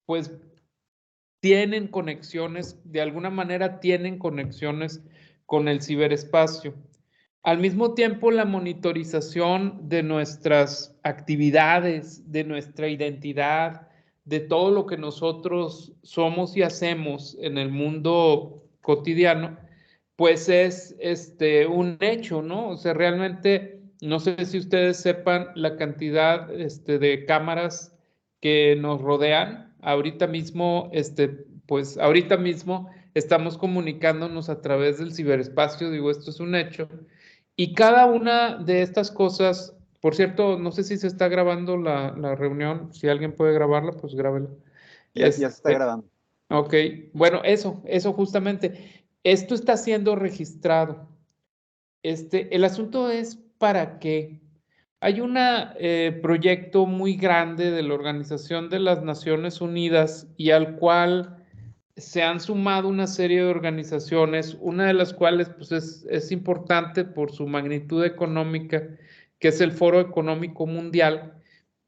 pues tienen conexiones, de alguna manera tienen conexiones con el ciberespacio. Al mismo tiempo, la monitorización de nuestras actividades, de nuestra identidad, de todo lo que nosotros somos y hacemos en el mundo cotidiano, pues es un hecho, ¿no? O sea, realmente, no sé si ustedes sepan la cantidad de cámaras que nos rodean. Ahorita mismo, pues ahorita mismo estamos comunicándonos a través del ciberespacio, digo, esto es un hecho. Y cada una de estas cosas, por cierto, no sé si se está grabando la reunión, si alguien puede grabarla, pues grábela. Ya se está grabando. Ok, bueno, eso justamente. Esto está siendo registrado. El asunto es para qué. Hay un proyecto muy grande de la Organización de las Naciones Unidas y al cual se han sumado una serie de organizaciones, una de las cuales pues, es importante por su magnitud económica, que es el Foro Económico Mundial,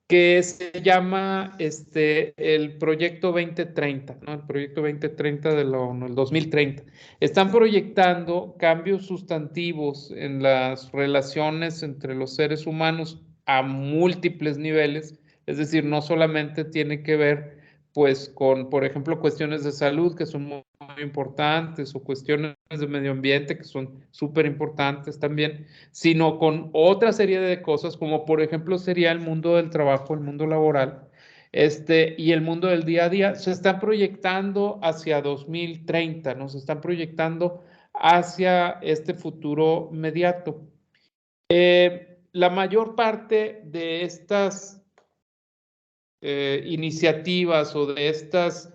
que se llama el Proyecto 2030, ¿no? El Proyecto 2030 de la ONU, el 2030. Están proyectando cambios sustantivos en las relaciones entre los seres humanos a múltiples niveles, es decir, no solamente tiene que ver pues con, por ejemplo, cuestiones de salud que son muy importantes o cuestiones de medio ambiente que son súper importantes también, sino con otra serie de cosas, como por ejemplo sería el mundo del trabajo, el mundo laboral, y el mundo del día a día, se están proyectando hacia 2030, nos están proyectando hacia este futuro inmediato. La mayor parte de estas iniciativas o de estas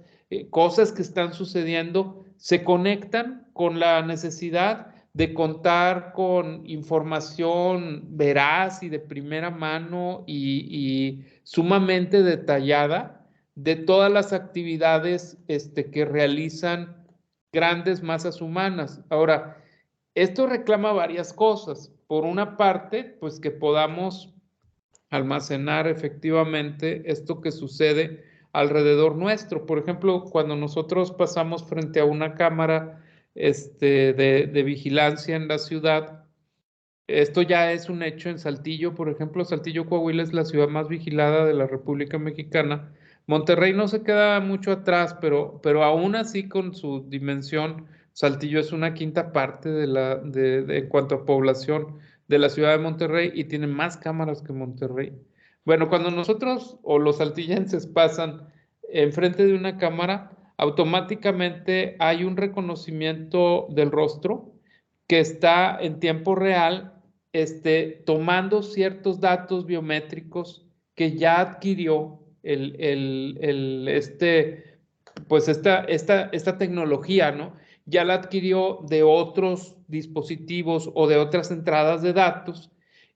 cosas que están sucediendo se conectan con la necesidad de contar con información veraz y de primera mano y sumamente detallada de todas las actividades que realizan grandes masas humanas. Ahora, esto reclama varias cosas. Por una parte, pues que podamos almacenar efectivamente esto que sucede alrededor nuestro. Por ejemplo, cuando nosotros pasamos frente a una cámara de vigilancia en la ciudad, esto ya es un hecho en Saltillo, por ejemplo, Saltillo, Coahuila es la ciudad más vigilada de la República Mexicana. Monterrey no se queda mucho atrás, pero aún así con su dimensión, Saltillo es una quinta parte en cuanto a población de la ciudad de Monterrey y tiene más cámaras que Monterrey. Bueno, cuando nosotros o los saltillenses pasan enfrente de una cámara, automáticamente hay un reconocimiento del rostro que está en tiempo real tomando ciertos datos biométricos que ya adquirió pues esta tecnología, ¿no? Ya la adquirió de otros dispositivos o de otras entradas de datos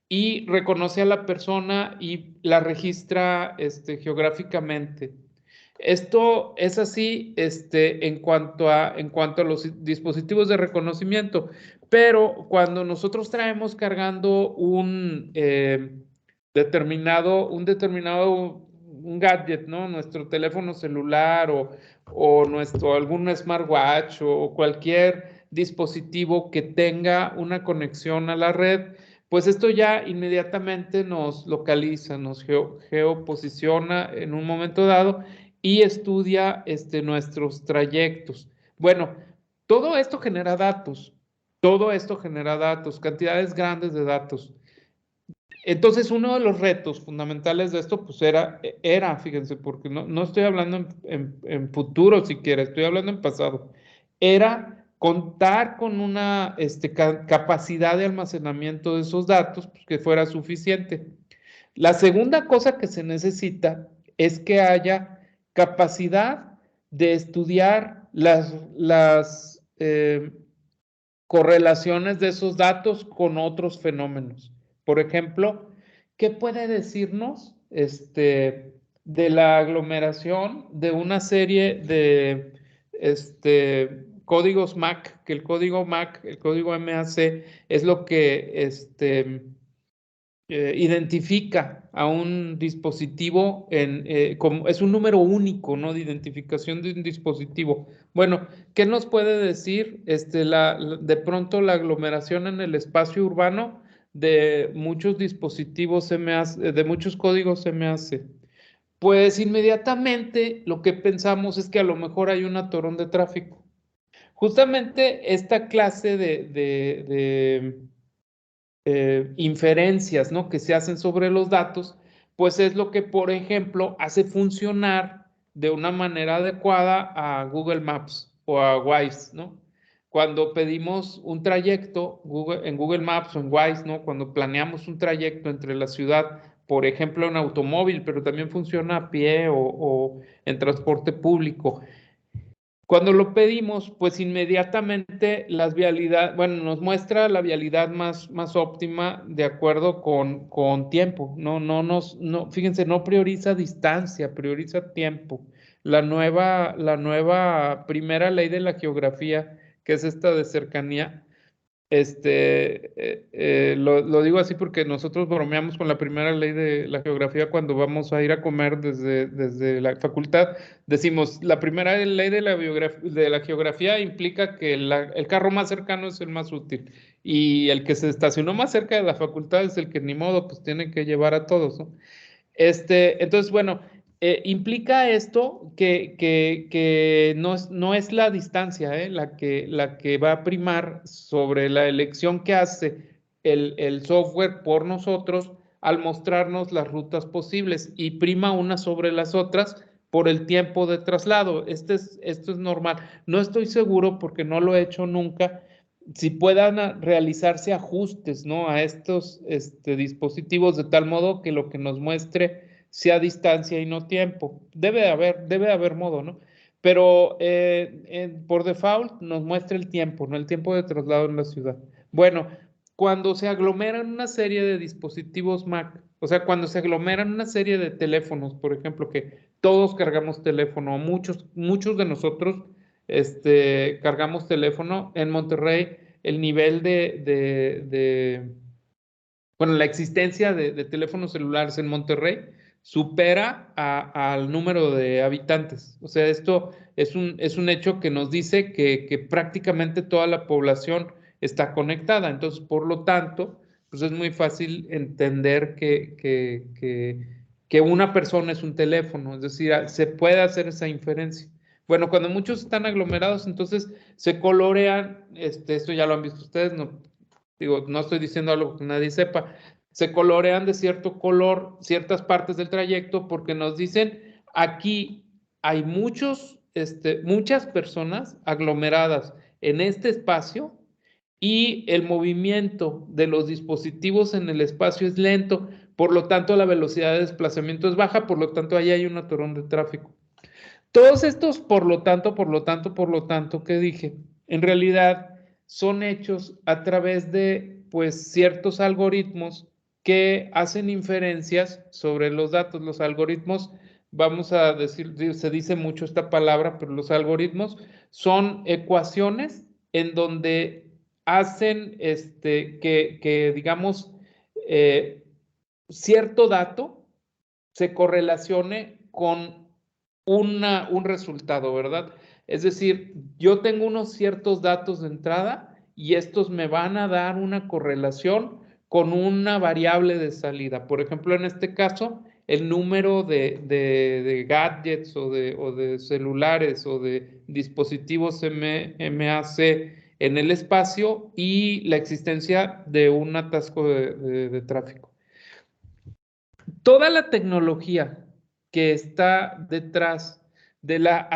y reconoce a la persona y la registra geográficamente. Esto es así en cuanto a los dispositivos de reconocimiento, pero cuando nosotros traemos cargando un determinado, un gadget, ¿no? Nuestro teléfono celular o algún smartwatch o cualquier dispositivo que tenga una conexión a la red, pues esto ya inmediatamente nos localiza, nos geoposiciona en un momento dado y estudia nuestros trayectos. Bueno, todo esto genera datos, cantidades grandes de datos. Entonces, uno de los retos fundamentales de esto, pues era fíjense, porque no estoy hablando en futuro siquiera, estoy hablando en pasado, era contar con una capacidad de almacenamiento de esos datos pues, que fuera suficiente. La segunda cosa que se necesita es que haya capacidad de estudiar las correlaciones de esos datos con otros fenómenos. Por ejemplo, ¿qué puede decirnos de la aglomeración de una serie de códigos MAC? Que el código MAC, el código MAC, es lo que identifica a un dispositivo como es un número único, ¿no? De identificación de un dispositivo. Bueno, ¿qué nos puede decir de pronto la aglomeración en el espacio urbano de muchos dispositivos de muchos códigos MAC? Pues inmediatamente lo que pensamos es que a lo mejor hay un atorón de tráfico. Justamente esta clase de inferencias, ¿no? que se hacen sobre los datos, pues es lo que, por ejemplo, hace funcionar de una manera adecuada a Google Maps o a Waze, ¿no? Cuando pedimos un trayecto en Google Maps o en Waze, ¿no? Cuando planeamos un trayecto entre la ciudad, por ejemplo, en automóvil, pero también funciona a pie o en transporte público. Cuando lo pedimos, pues inmediatamente bueno, nos muestra la vialidad más óptima de acuerdo con tiempo. Fíjense, no prioriza distancia, prioriza tiempo. La nueva primera ley de la geografía, que es esta de cercanía, lo digo así porque nosotros bromeamos con la primera ley de la geografía cuando vamos a ir a comer desde la facultad. Decimos, la primera ley de la geografía implica que el carro más cercano es el más útil y el que se estacionó más cerca de la facultad es el que ni modo, pues tiene que llevar a todos, ¿no? Entonces, bueno, implica esto que no es la distancia la que va a primar sobre la elección que hace el software por nosotros al mostrarnos las rutas posibles y prima unas sobre las otras por el tiempo de traslado. Esto es normal. No estoy seguro porque no lo he hecho nunca si puedan realizarse ajustes, ¿no? A estos dispositivos de tal modo que lo que nos muestre sea distancia y no tiempo. Debe de haber modo, ¿no? Pero por default nos muestra el tiempo, ¿no? El tiempo de traslado en la ciudad. Bueno, cuando se aglomeran una serie de dispositivos Mac, o sea, cuando se aglomeran una serie de teléfonos, por ejemplo, que todos cargamos teléfono, muchos de nosotros cargamos teléfono. En Monterrey, el nivel bueno, la existencia de teléfonos celulares en Monterrey supera al número de habitantes. O sea, esto es un hecho que nos dice que prácticamente toda la población está conectada. Entonces, por lo tanto, pues es muy fácil entender que una persona es un teléfono. Es decir, se puede hacer esa inferencia. Bueno, cuando muchos están aglomerados, entonces se colorean, esto ya lo han visto ustedes, no, digo, no estoy diciendo algo que nadie sepa, se colorean de cierto color ciertas partes del trayecto porque nos dicen, aquí hay muchas personas aglomeradas en este espacio y el movimiento de los dispositivos en el espacio es lento, por lo tanto la velocidad de desplazamiento es baja, por lo tanto ahí hay un atorón de tráfico. Todos estos, por lo tanto, que dije, en realidad son hechos a través de, pues, ciertos algoritmos que hacen inferencias sobre los datos. Los algoritmos, vamos a decir, se dice mucho esta palabra, pero los algoritmos son ecuaciones en donde hacen que digamos, cierto dato se correlacione con un resultado, ¿verdad? Es decir, yo tengo unos ciertos datos de entrada y estos me van a dar una correlación con una variable de salida. Por ejemplo, en este caso, el número de gadgets o de celulares o de dispositivos MAC en el espacio y la existencia de un atasco de tráfico. Toda la tecnología que está detrás de la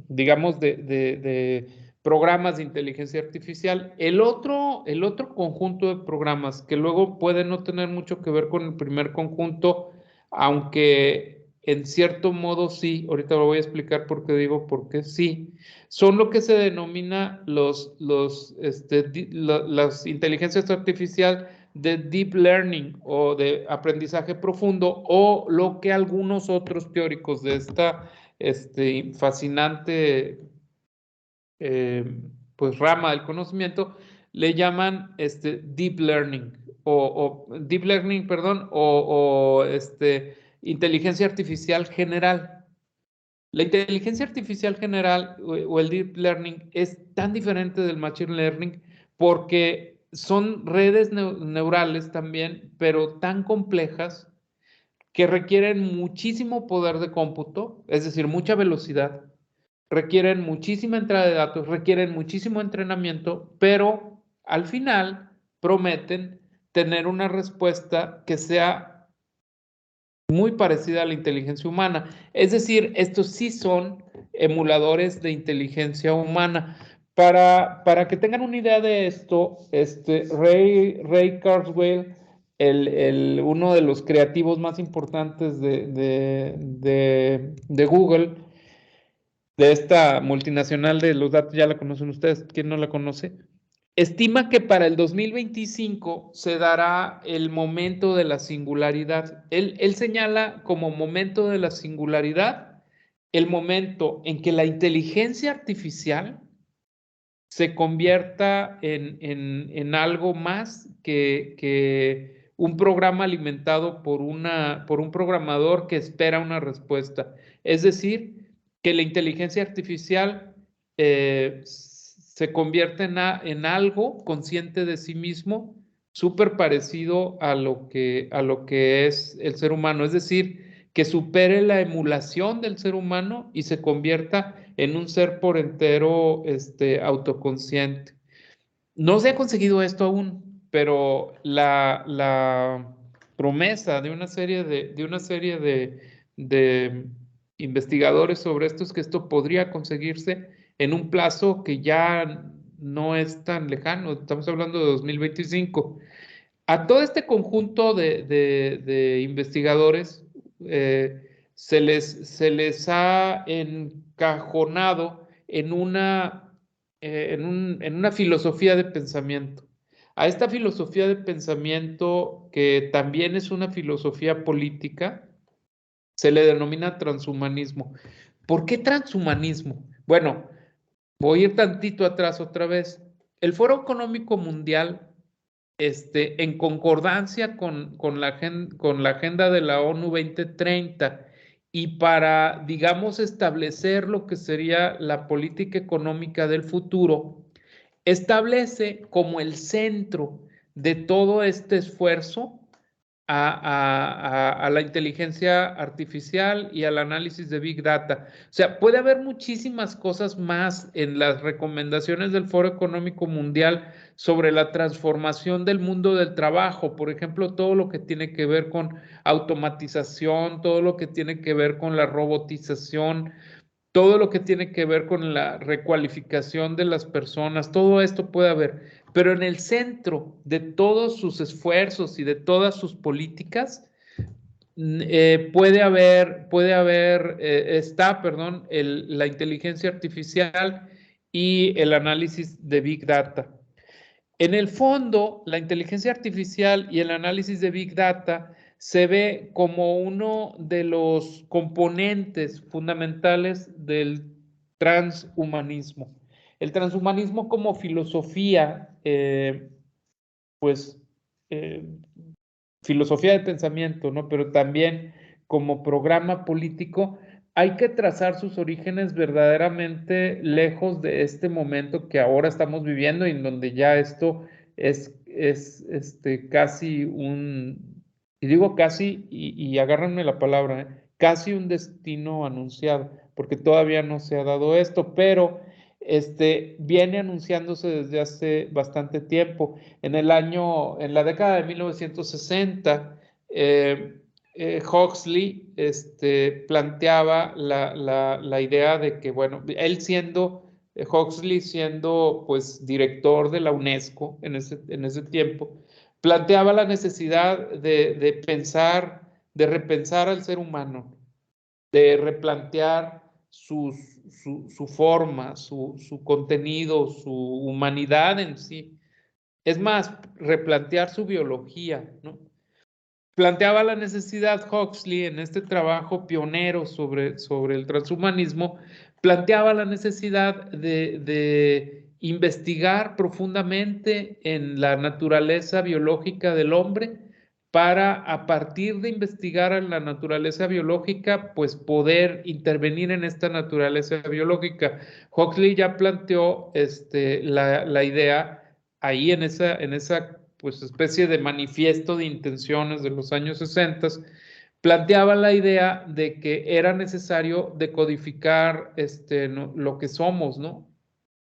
digamos, de programas de inteligencia artificial. El otro conjunto de programas que luego pueden no tener mucho que ver con el primer conjunto, aunque en cierto modo sí, ahorita lo voy a explicar por qué digo por qué sí, son lo que se denomina las inteligencias artificiales de deep learning o de aprendizaje profundo, o lo que algunos otros teóricos de esta fascinante pues rama del conocimiento le llaman deep learning o deep learning, perdón, inteligencia artificial general. La inteligencia artificial general o el deep learning es tan diferente del machine learning porque son redes neurales también, pero tan complejas que requieren muchísimo poder de cómputo, es decir, mucha velocidad, requieren muchísima entrada de datos, requieren muchísimo entrenamiento, pero al final prometen tener una respuesta que sea muy parecida a la inteligencia humana. Es decir, estos sí son emuladores de inteligencia humana. Para que tengan una idea de esto, Ray Kurzweil, uno de los creativos más importantes de Google, de esta multinacional de los datos, ya la conocen ustedes, ¿quién no la conoce? Estima que para el 2025 se dará el momento de la singularidad. Él señala como momento de la singularidad el momento en que la inteligencia artificial se convierta en algo más que un programa alimentado por un programador que espera una respuesta. Es decir, que la inteligencia artificial se convierte en algo consciente de sí mismo, súper parecido a lo que es el ser humano. Es decir, que supere la emulación del ser humano y se convierta en un ser por entero autoconsciente. No se ha conseguido esto aún, pero la promesa de una serie de investigadores sobre esto es que esto podría conseguirse en un plazo que ya no es tan lejano, estamos hablando de 2025. A todo este conjunto de investigadores se les ha encajonado en una filosofía de pensamiento. A esta filosofía de pensamiento, que también es una filosofía política, se le denomina transhumanismo. ¿Por qué transhumanismo? Bueno, voy a ir tantito atrás otra vez. El Foro Económico Mundial, en concordancia con la agenda de la ONU 2030 y para, digamos, establecer lo que sería la política económica del futuro, establece como el centro de todo este esfuerzo a la inteligencia artificial y al análisis de Big Data. O sea, puede haber muchísimas cosas más en las recomendaciones del Foro Económico Mundial sobre la transformación del mundo del trabajo. Por ejemplo, todo lo que tiene que ver con automatización, todo lo que tiene que ver con la robotización, todo lo que tiene que ver con la recualificación de las personas, todo esto puede haber, pero en el centro de todos sus esfuerzos y de todas sus políticas está, la inteligencia artificial y el análisis de Big Data. En el fondo, la inteligencia artificial y el análisis de Big Data se ve como uno de los componentes fundamentales del transhumanismo. El transhumanismo como filosofía, pues, filosofía de pensamiento, ¿no? Pero también como programa político, hay que trazar sus orígenes verdaderamente lejos de este momento que ahora estamos viviendo y en donde ya esto es casi y digo casi, y agárrenme la palabra, casi un destino anunciado, porque todavía no se ha dado esto, pero viene anunciándose desde hace bastante tiempo. En la década de 1960, Huxley planteaba la idea de que, bueno, Huxley siendo pues director de la UNESCO en ese tiempo, planteaba la necesidad de repensar al ser humano, de replantear su forma, su contenido, su humanidad en sí. Es más, replantear su biología, ¿no? Planteaba la necesidad Huxley en este trabajo pionero sobre el transhumanismo, planteaba la necesidad de investigar profundamente en la naturaleza biológica del hombre para, a partir de investigar en la naturaleza biológica, pues poder intervenir en esta naturaleza biológica. Huxley ya planteó la idea ahí en esa pues especie de manifiesto de intenciones de los años 60, planteaba la idea de que era necesario decodificar lo que somos, ¿no?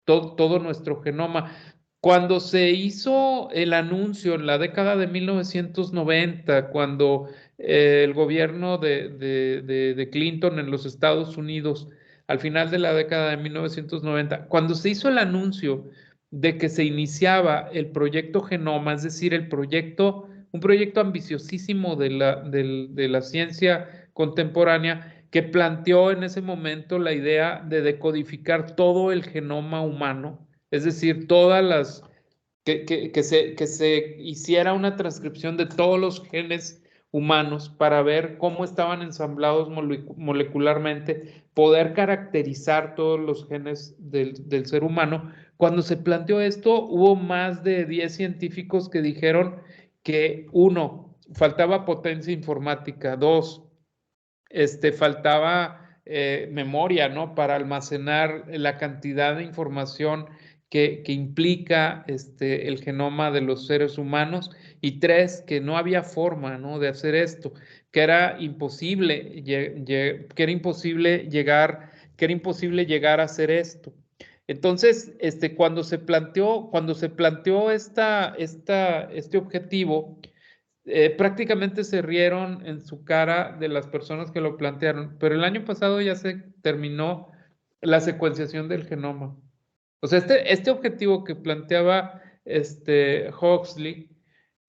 Todo nuestro genoma. Cuando se hizo el anuncio en la década de 1990, cuando el gobierno de Clinton en los Estados Unidos, al final de la década de 1990, cuando se hizo el anuncio de que se iniciaba el proyecto Genoma, es decir, un proyecto ambiciosísimo de la ciencia contemporánea, que planteó en ese momento la idea de decodificar todo el genoma humano, es decir, que se hiciera una transcripción de todos los genes humanos para ver cómo estaban ensamblados molecularmente, poder caracterizar todos los genes del ser humano. Cuando se planteó esto, hubo más de 10 científicos que dijeron que, uno, faltaba potencia informática, dos, faltaba memoria, ¿no? Para almacenar la cantidad de información que implica el genoma de los seres humanos, y tres, que no había forma, ¿no? De hacer esto, que era imposible, llegar a hacer esto. Entonces, cuando se planteó este objetivo, prácticamente se rieron en su cara de las personas que lo plantearon, pero el año pasado ya se terminó la secuenciación del genoma. O sea, este objetivo que planteaba Huxley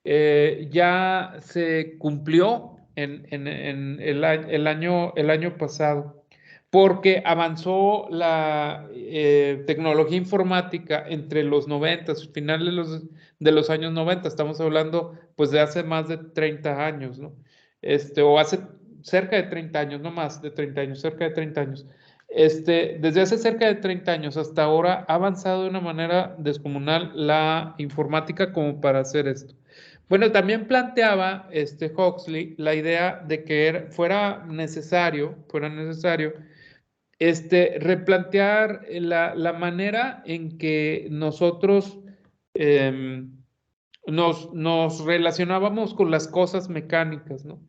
ya se cumplió en el año pasado, porque avanzó la tecnología informática entre los 90, finales de los años 90, estamos hablando pues de hace más de 30 años, ¿no? O hace cerca de 30 años, no más de 30 años, cerca de 30 años. Desde hace cerca de 30 años hasta ahora ha avanzado de una manera descomunal la informática como para hacer esto. Bueno, también planteaba Huxley la idea de que fuera necesario replantear la manera en que nosotros nos relacionábamos con las cosas mecánicas, ¿no?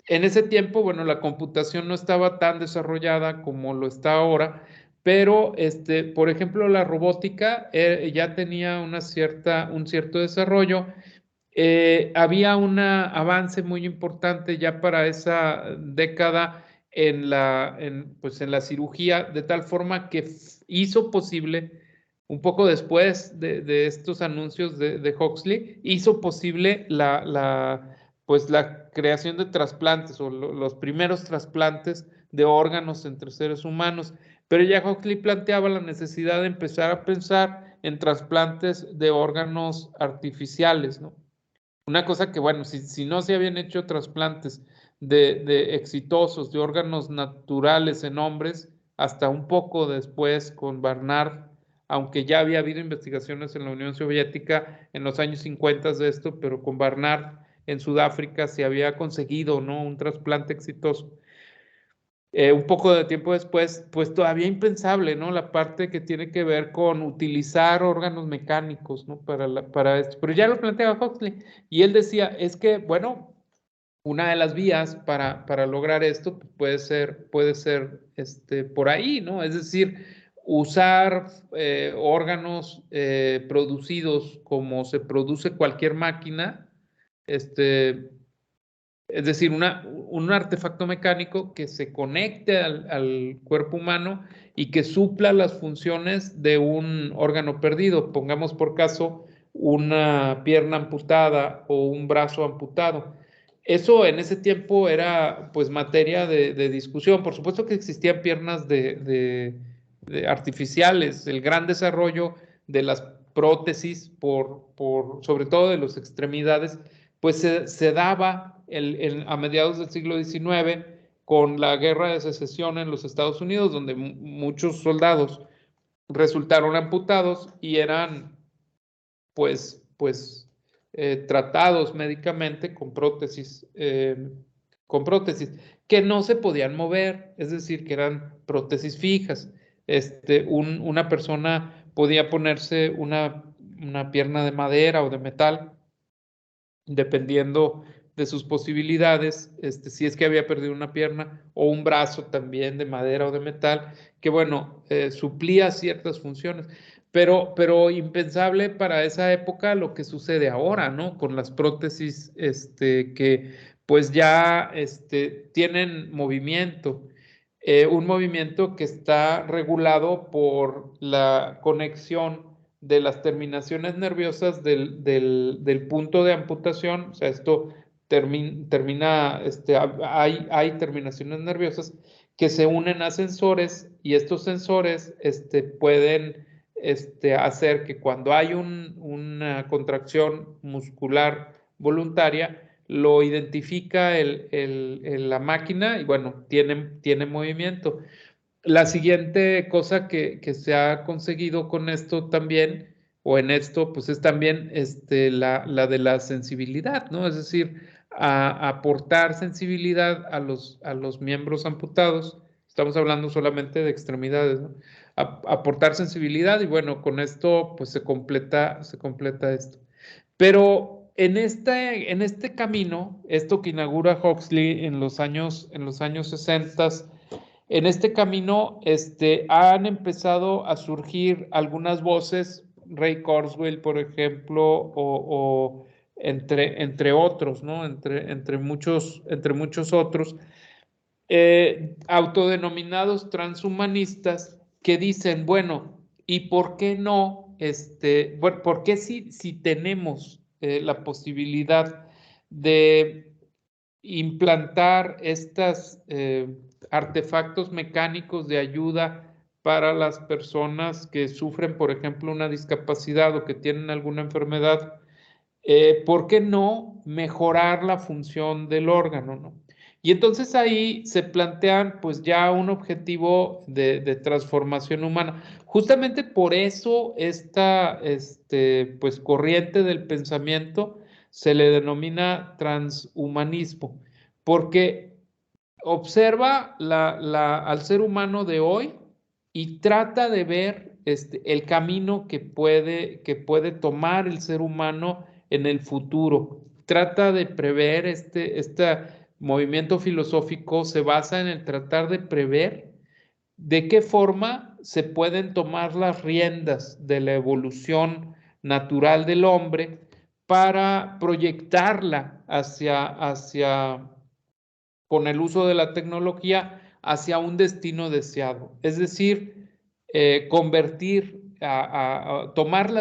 En ese tiempo, bueno, la computación no estaba tan desarrollada como lo está ahora, pero, por ejemplo, la robótica ya tenía un cierto desarrollo. Había un avance muy importante ya para esa década pues en la cirugía, de tal forma que hizo posible, un poco después de estos anuncios de Huxley, hizo posible pues la creación de trasplantes o los primeros trasplantes de órganos entre seres humanos. Pero ya Huxley planteaba la necesidad de empezar a pensar en trasplantes de órganos artificiales, ¿no? Una cosa que, bueno, si no se habían hecho trasplantes de exitosos de órganos naturales en hombres, hasta un poco después con Barnard, aunque ya había habido investigaciones en la Unión Soviética en los años 50 de esto, pero con Barnard en Sudáfrica se había conseguido, ¿no?, un trasplante exitoso. Un poco de tiempo después, pues todavía impensable, ¿no? La parte que tiene que ver con utilizar órganos mecánicos, ¿no? Para esto. Pero ya lo planteaba Huxley. Y él decía, es que, bueno, una de las vías para lograr esto puede ser por ahí, ¿no? Es decir, usar órganos producidos como se produce cualquier máquina, es decir, un artefacto mecánico que se conecte al cuerpo humano y que supla las funciones de un órgano perdido. Pongamos por caso una pierna amputada o un brazo amputado. Eso en ese tiempo era pues materia de discusión. Por supuesto que existían piernas de artificiales, el gran desarrollo de las prótesis, sobre todo de las extremidades, pues se daba a mediados del siglo XIX con la guerra de secesión en los Estados Unidos, donde muchos soldados resultaron amputados y eran pues tratados médicamente con prótesis que no se podían mover, es decir, que eran prótesis fijas. Una persona podía ponerse una pierna de madera o de metal, dependiendo de sus posibilidades, si es que había perdido una pierna, o un brazo también de madera o de metal, que bueno, suplía ciertas funciones. Pero impensable para esa época lo que sucede ahora, ¿no? Con las prótesis que pues ya tienen movimiento, un movimiento que está regulado por la conexión de las terminaciones nerviosas del punto de amputación. O sea, esto termina, hay terminaciones nerviosas que se unen a sensores y estos sensores pueden hacer que cuando hay una contracción muscular voluntaria, lo identifica la máquina y bueno, tiene movimiento. La siguiente cosa que se ha conseguido con esto también, o en esto, pues es también la de la sensibilidad, ¿no? Es decir, aportar sensibilidad a los miembros amputados. Estamos hablando solamente de extremidades, ¿no? Aportar sensibilidad y bueno, con esto pues se completa esto. Pero en este camino, esto que inaugura Huxley en los años 60, en este camino han empezado a surgir algunas voces, Ray Kurzweil, por ejemplo, o entre otros, ¿no? Entre muchos otros, autodenominados transhumanistas que dicen, bueno, ¿y por qué no? Bueno, ¿por qué si tenemos la posibilidad de implantar estos artefactos mecánicos de ayuda para las personas que sufren, por ejemplo, una discapacidad o que tienen alguna enfermedad? ¿Por qué no mejorar la función del órgano, no? Y entonces ahí se plantean pues ya un objetivo de transformación humana. Justamente por eso esta pues corriente del pensamiento se le denomina transhumanismo, porque observa al ser humano de hoy y trata de ver el camino que puede tomar el ser humano en el futuro. Trata de prever este movimiento filosófico se basa en el tratar de prever de qué forma se pueden tomar las riendas de la evolución natural del hombre para proyectarla con el uso de la tecnología hacia un destino deseado. Es decir, convertir, tomar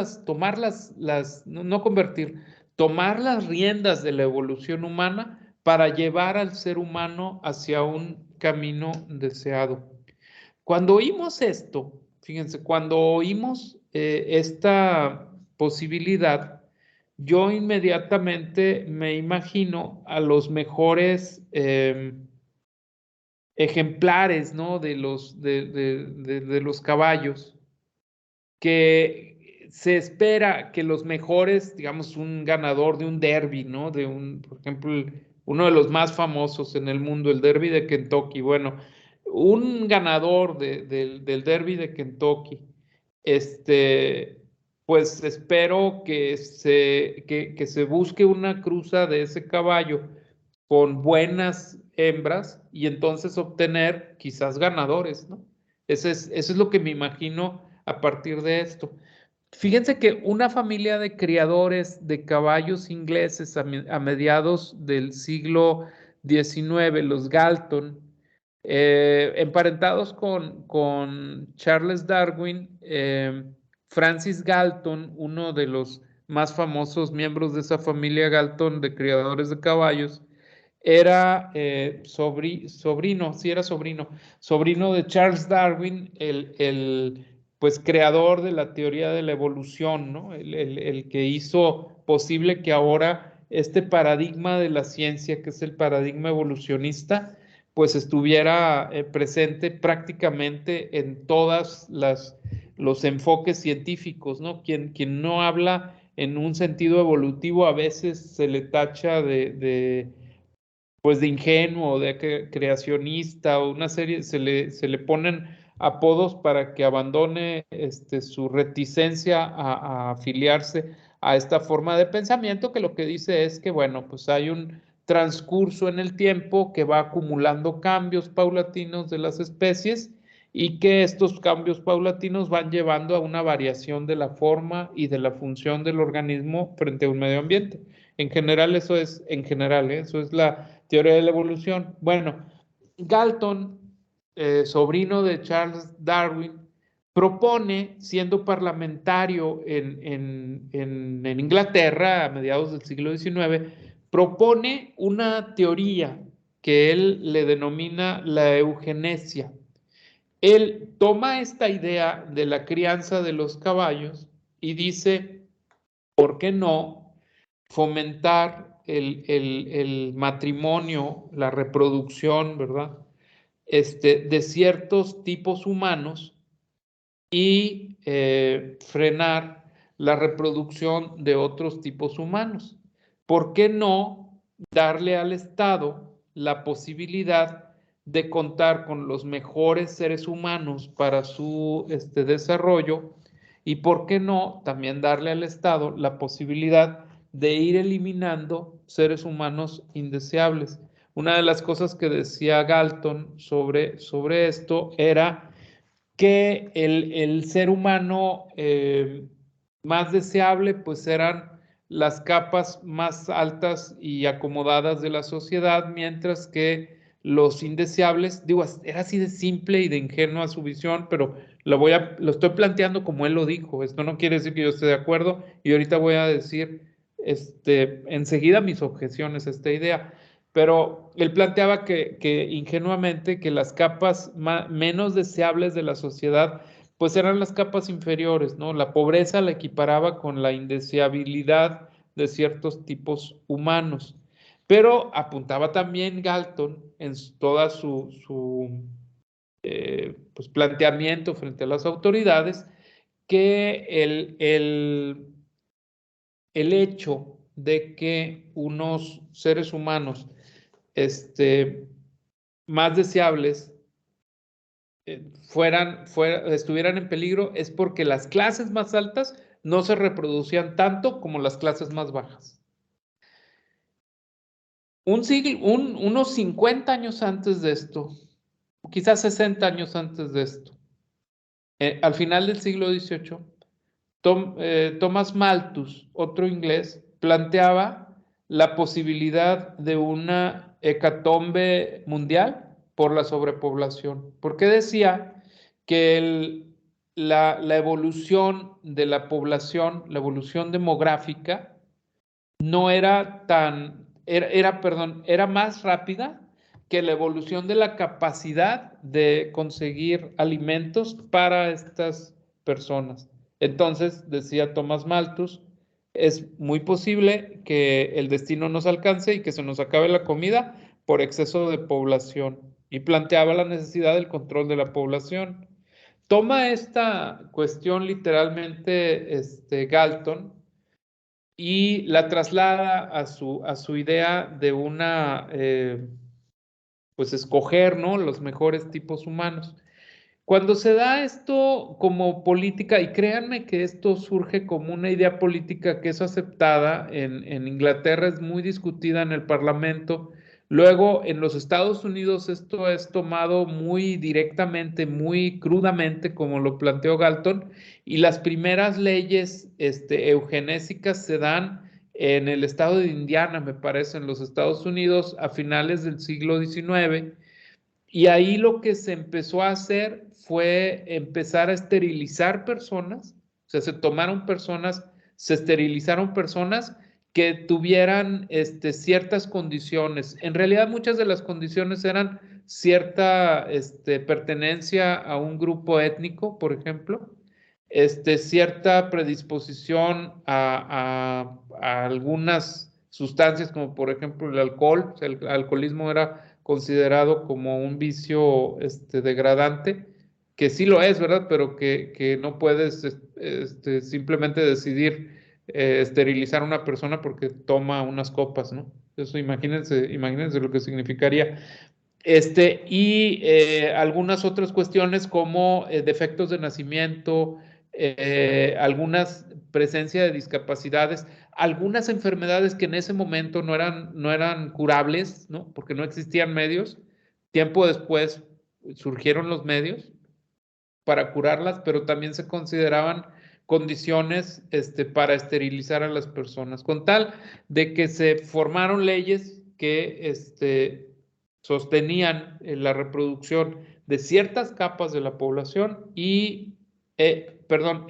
tomar las riendas de la evolución humana para llevar al ser humano hacia un camino deseado. Cuando oímos esto, fíjense, cuando oímos esta posibilidad, yo inmediatamente me imagino a los mejores ejemplares, ¿no? de los caballos, que se espera que los mejores, digamos, un ganador de un derby, ¿no? Por ejemplo, uno de los más famosos en el mundo, el derby de Kentucky. Bueno, un ganador del derby de Kentucky, pues espero que se busque una cruza de ese caballo con buenas hembras y entonces obtener quizás ganadores, ¿no? Eso es lo que me imagino a partir de esto. Fíjense que una familia de criadores de caballos ingleses a mediados del siglo XIX, los Galton, emparentados con Charles Darwin, Francis Galton, uno de los más famosos miembros de esa familia Galton de criadores de caballos, era sobrino de Charles Darwin, pues creador de la teoría de la evolución, ¿no? El que hizo posible que ahora este paradigma de la ciencia, que es el paradigma evolucionista, pues estuviera presente prácticamente en todas los enfoques científicos, ¿no? Quien no habla en un sentido evolutivo a veces se le tacha pues de ingenuo, de creacionista, o una serie, se le ponen apodos para que abandone su reticencia a afiliarse a esta forma de pensamiento, que lo que dice es que, bueno, pues hay un transcurso en el tiempo que va acumulando cambios paulatinos de las especies y que estos cambios paulatinos van llevando a una variación de la forma y de la función del organismo frente a un medio ambiente. En general, eso es la teoría de la evolución. Bueno, Galton, sobrino de Charles Darwin, propone, siendo parlamentario en Inglaterra a mediados del siglo XIX, propone una teoría que él le denomina la eugenesia. Él toma esta idea de la crianza de los caballos y dice, ¿por qué no fomentar el matrimonio, la reproducción, ¿verdad? De ciertos tipos humanos y frenar la reproducción de otros tipos humanos. ¿Por qué no darle al Estado la posibilidad de contar con los mejores seres humanos para su desarrollo? Y por qué no también darle al Estado la posibilidad de ir eliminando seres humanos indeseables. Una de las cosas que decía Galton sobre esto era que el ser humano más deseable pues eran las capas más altas y acomodadas de la sociedad, mientras que los indeseables, digo, era así de simple y de ingenua su visión, pero lo estoy planteando como él lo dijo. Esto no quiere decir que yo esté de acuerdo y ahorita voy a decir enseguida mis objeciones a esta idea. Pero él planteaba que ingenuamente que las capas menos deseables de la sociedad pues eran las capas inferiores, ¿no? La pobreza la equiparaba con la indeseabilidad de ciertos tipos humanos. Pero apuntaba también Galton en toda su pues planteamiento frente a las autoridades que el hecho de que unos seres humanos más deseables estuvieran en peligro es porque las clases más altas no se reproducían tanto como las clases más bajas. Unos 50 años antes de esto, quizás 60 años antes de esto, al final del siglo XVIII, Thomas Malthus, otro inglés, planteaba la posibilidad de una hecatombe mundial por la sobrepoblación, porque decía que la evolución de la población, la evolución demográfica, no era era más rápida que la evolución de la capacidad de conseguir alimentos para estas personas. Entonces, decía Thomas Malthus, es muy posible que el destino nos alcance y que se nos acabe la comida por exceso de población, y planteaba la necesidad del control de la población. Toma esta cuestión literalmente Galton y la traslada a su idea de pues escoger, ¿no?, los mejores tipos humanos. Cuando se da esto como política, y créanme que esto surge como una idea política que es aceptada en Inglaterra, es muy discutida en el Parlamento, Luego, en los Estados Unidos esto es tomado muy directamente, muy crudamente, como lo planteó Galton, y las primeras leyes eugenésicas se dan en el estado de Indiana, me parece, en los Estados Unidos a finales del siglo XIX, y ahí lo que se empezó a hacer fue empezar a esterilizar personas, o sea, se esterilizaron personas que tuvieran ciertas condiciones. En realidad muchas de las condiciones eran cierta pertenencia a un grupo étnico, por ejemplo, cierta predisposición a algunas sustancias, como por ejemplo el alcohol. O sea, el alcoholismo era considerado como un vicio degradante, que sí lo es, ¿verdad? Pero que no puedes simplemente decidir esterilizar a una persona porque toma unas copas, ¿no? Eso imagínense lo que significaría. Algunas otras cuestiones como defectos de nacimiento, algunas presencia de discapacidades, algunas enfermedades que en ese momento no eran curables, ¿no? Porque no existían medios. Tiempo después surgieron los medios para curarlas, pero también se consideraban condiciones para esterilizar a las personas, con tal de que se formaron leyes que sostenían la reproducción de ciertas capas de la población e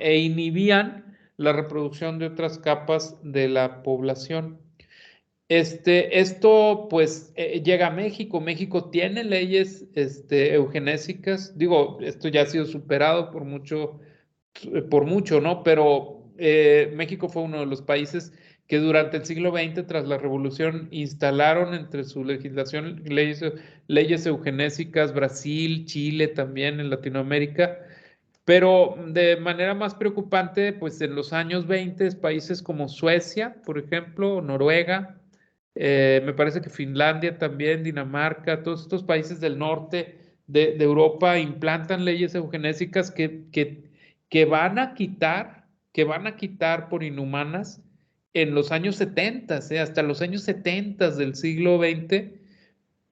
inhibían la reproducción de otras capas de la población. Esto pues llega a México. México tiene leyes eugenésicas. Digo, esto ya ha sido superado por mucho, ¿no? Pero México fue uno de los países que durante el siglo XX, tras la revolución, instalaron entre su legislación leyes eugenésicas. Brasil, Chile también en Latinoamérica. Pero de manera más preocupante, pues en los años 20, países como Suecia, por ejemplo, Noruega, me parece que Finlandia también, Dinamarca, todos estos países del norte de Europa implantan leyes eugenésicas que van a quitar por inhumanas en los años 70, hasta los años 70 del siglo XX.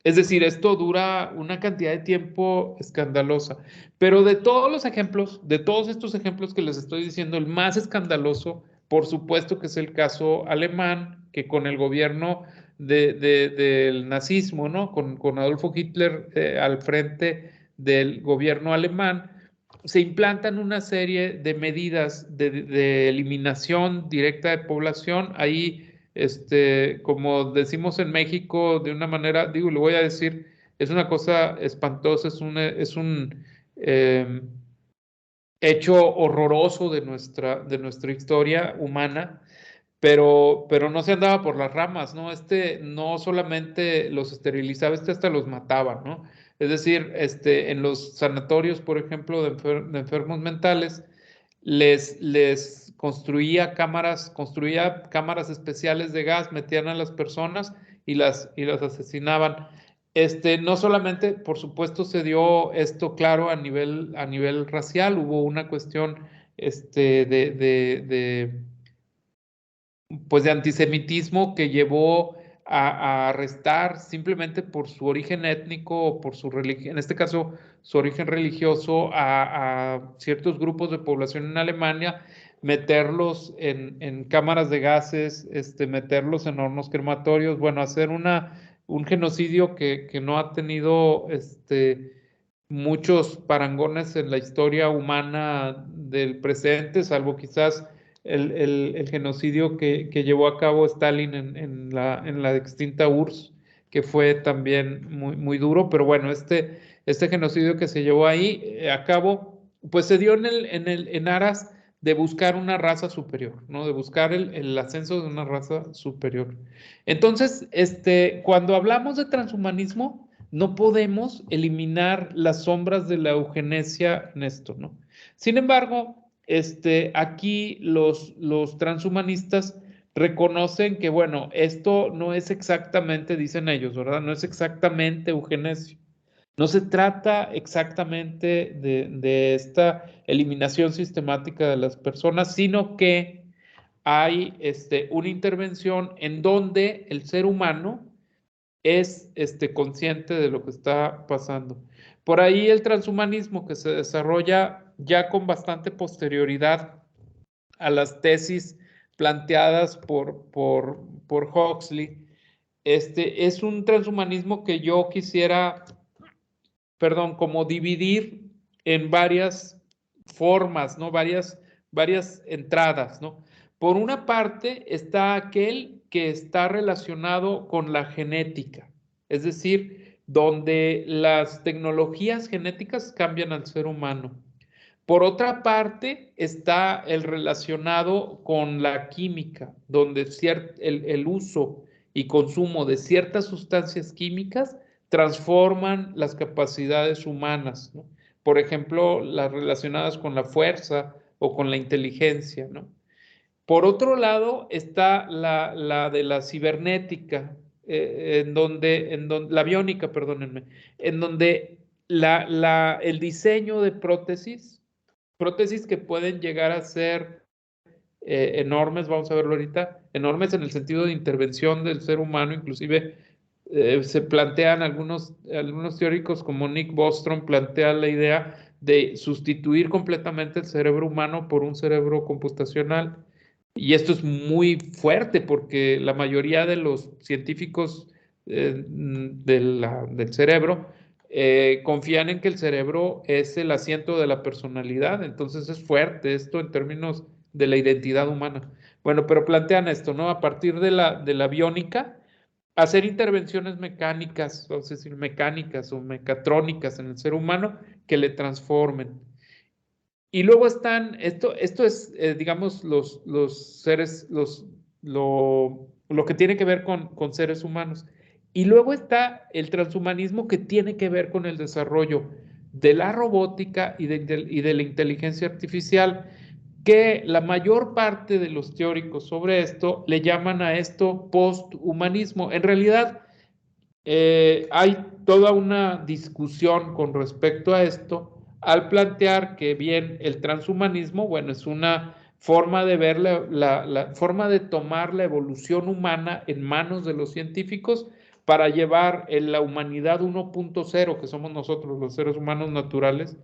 Es decir, esto dura una cantidad de tiempo escandalosa. Pero de todos los ejemplos, de todos estos ejemplos que les estoy diciendo, el más escandaloso, por supuesto que es el caso alemán, que con el gobierno del nazismo, ¿no? Con Adolfo Hitler al frente del gobierno alemán, se implantan una serie de medidas de eliminación directa de población. Ahí, como decimos en México, de una manera, digo, lo voy a decir, es una cosa espantosa, es un hecho horroroso de nuestra historia humana, pero no se andaba por las ramas, ¿no? No solamente los esterilizaba, hasta los mataba, ¿no? Es decir, en los sanatorios, por ejemplo, de enfermos mentales, les construía cámaras especiales de gas, metían a las personas y las asesinaban. No solamente, por supuesto, se dio esto claro a nivel racial. Hubo una cuestión pues de antisemitismo que llevó a arrestar simplemente por su origen étnico o por su religión, en este caso su origen religioso, a ciertos grupos de población en Alemania, meterlos en cámaras de gases, meterlos en hornos crematorios, bueno, hacer un genocidio que no ha tenido muchos parangones en la historia humana del presente, salvo quizás el genocidio que llevó a cabo Stalin en la extinta URSS, que fue también muy, muy duro. Pero bueno, este genocidio que se llevó ahí a cabo, pues se dio en aras de buscar una raza superior, ¿no? De buscar el ascenso de una raza superior. Entonces, cuando hablamos de transhumanismo, no podemos eliminar las sombras de la eugenesia en esto, ¿no? Sin embargo, aquí los transhumanistas reconocen que, bueno, esto no es exactamente, dicen ellos, ¿verdad? No es exactamente eugenesia. No se trata exactamente de esta eliminación sistemática de las personas, sino que hay una intervención en donde el ser humano es consciente de lo que está pasando. Por ahí el transhumanismo, que se desarrolla ya con bastante posterioridad a las tesis planteadas por Huxley, es un transhumanismo que yo quisiera, perdón, como dividir en varias formas, ¿no? Varias entradas, ¿no? Por una parte está aquel que está relacionado con la genética, es decir, donde las tecnologías genéticas cambian al ser humano. Por otra parte está el relacionado con la química, donde el uso y consumo de ciertas sustancias químicas transforman las capacidades humanas, ¿no? Por ejemplo, las relacionadas con la fuerza o con la inteligencia, ¿no? Por otro lado está la de la cibernética, la biónica, perdónenme, en donde el diseño de prótesis que pueden llegar a ser enormes, vamos a verlo ahorita, enormes en el sentido de intervención del ser humano, inclusive se plantean algunos teóricos como Nick Bostrom plantean la idea de sustituir completamente el cerebro humano por un cerebro computacional. Y esto es muy fuerte porque la mayoría de los científicos del cerebro confían en que el cerebro es el asiento de la personalidad. Entonces es fuerte esto en términos de la identidad humana. Bueno, pero plantean esto, ¿no? A partir de la biónica, hacer intervenciones mecánicas, vamos a decir mecánicas o mecatrónicas en el ser humano que le transformen. Y luego están, esto es, digamos, los seres, lo que tiene que ver con seres humanos. Y luego está el transhumanismo que tiene que ver con el desarrollo de la robótica y de la inteligencia artificial, que la mayor parte de los teóricos sobre esto le llaman a esto posthumanismo. En realidad, hay toda una discusión con respecto a esto al plantear que bien el transhumanismo, bueno, es una forma de ver la forma de tomar la evolución humana en manos de los científicos para llevar en la humanidad 1.0, que somos nosotros los seres humanos naturales,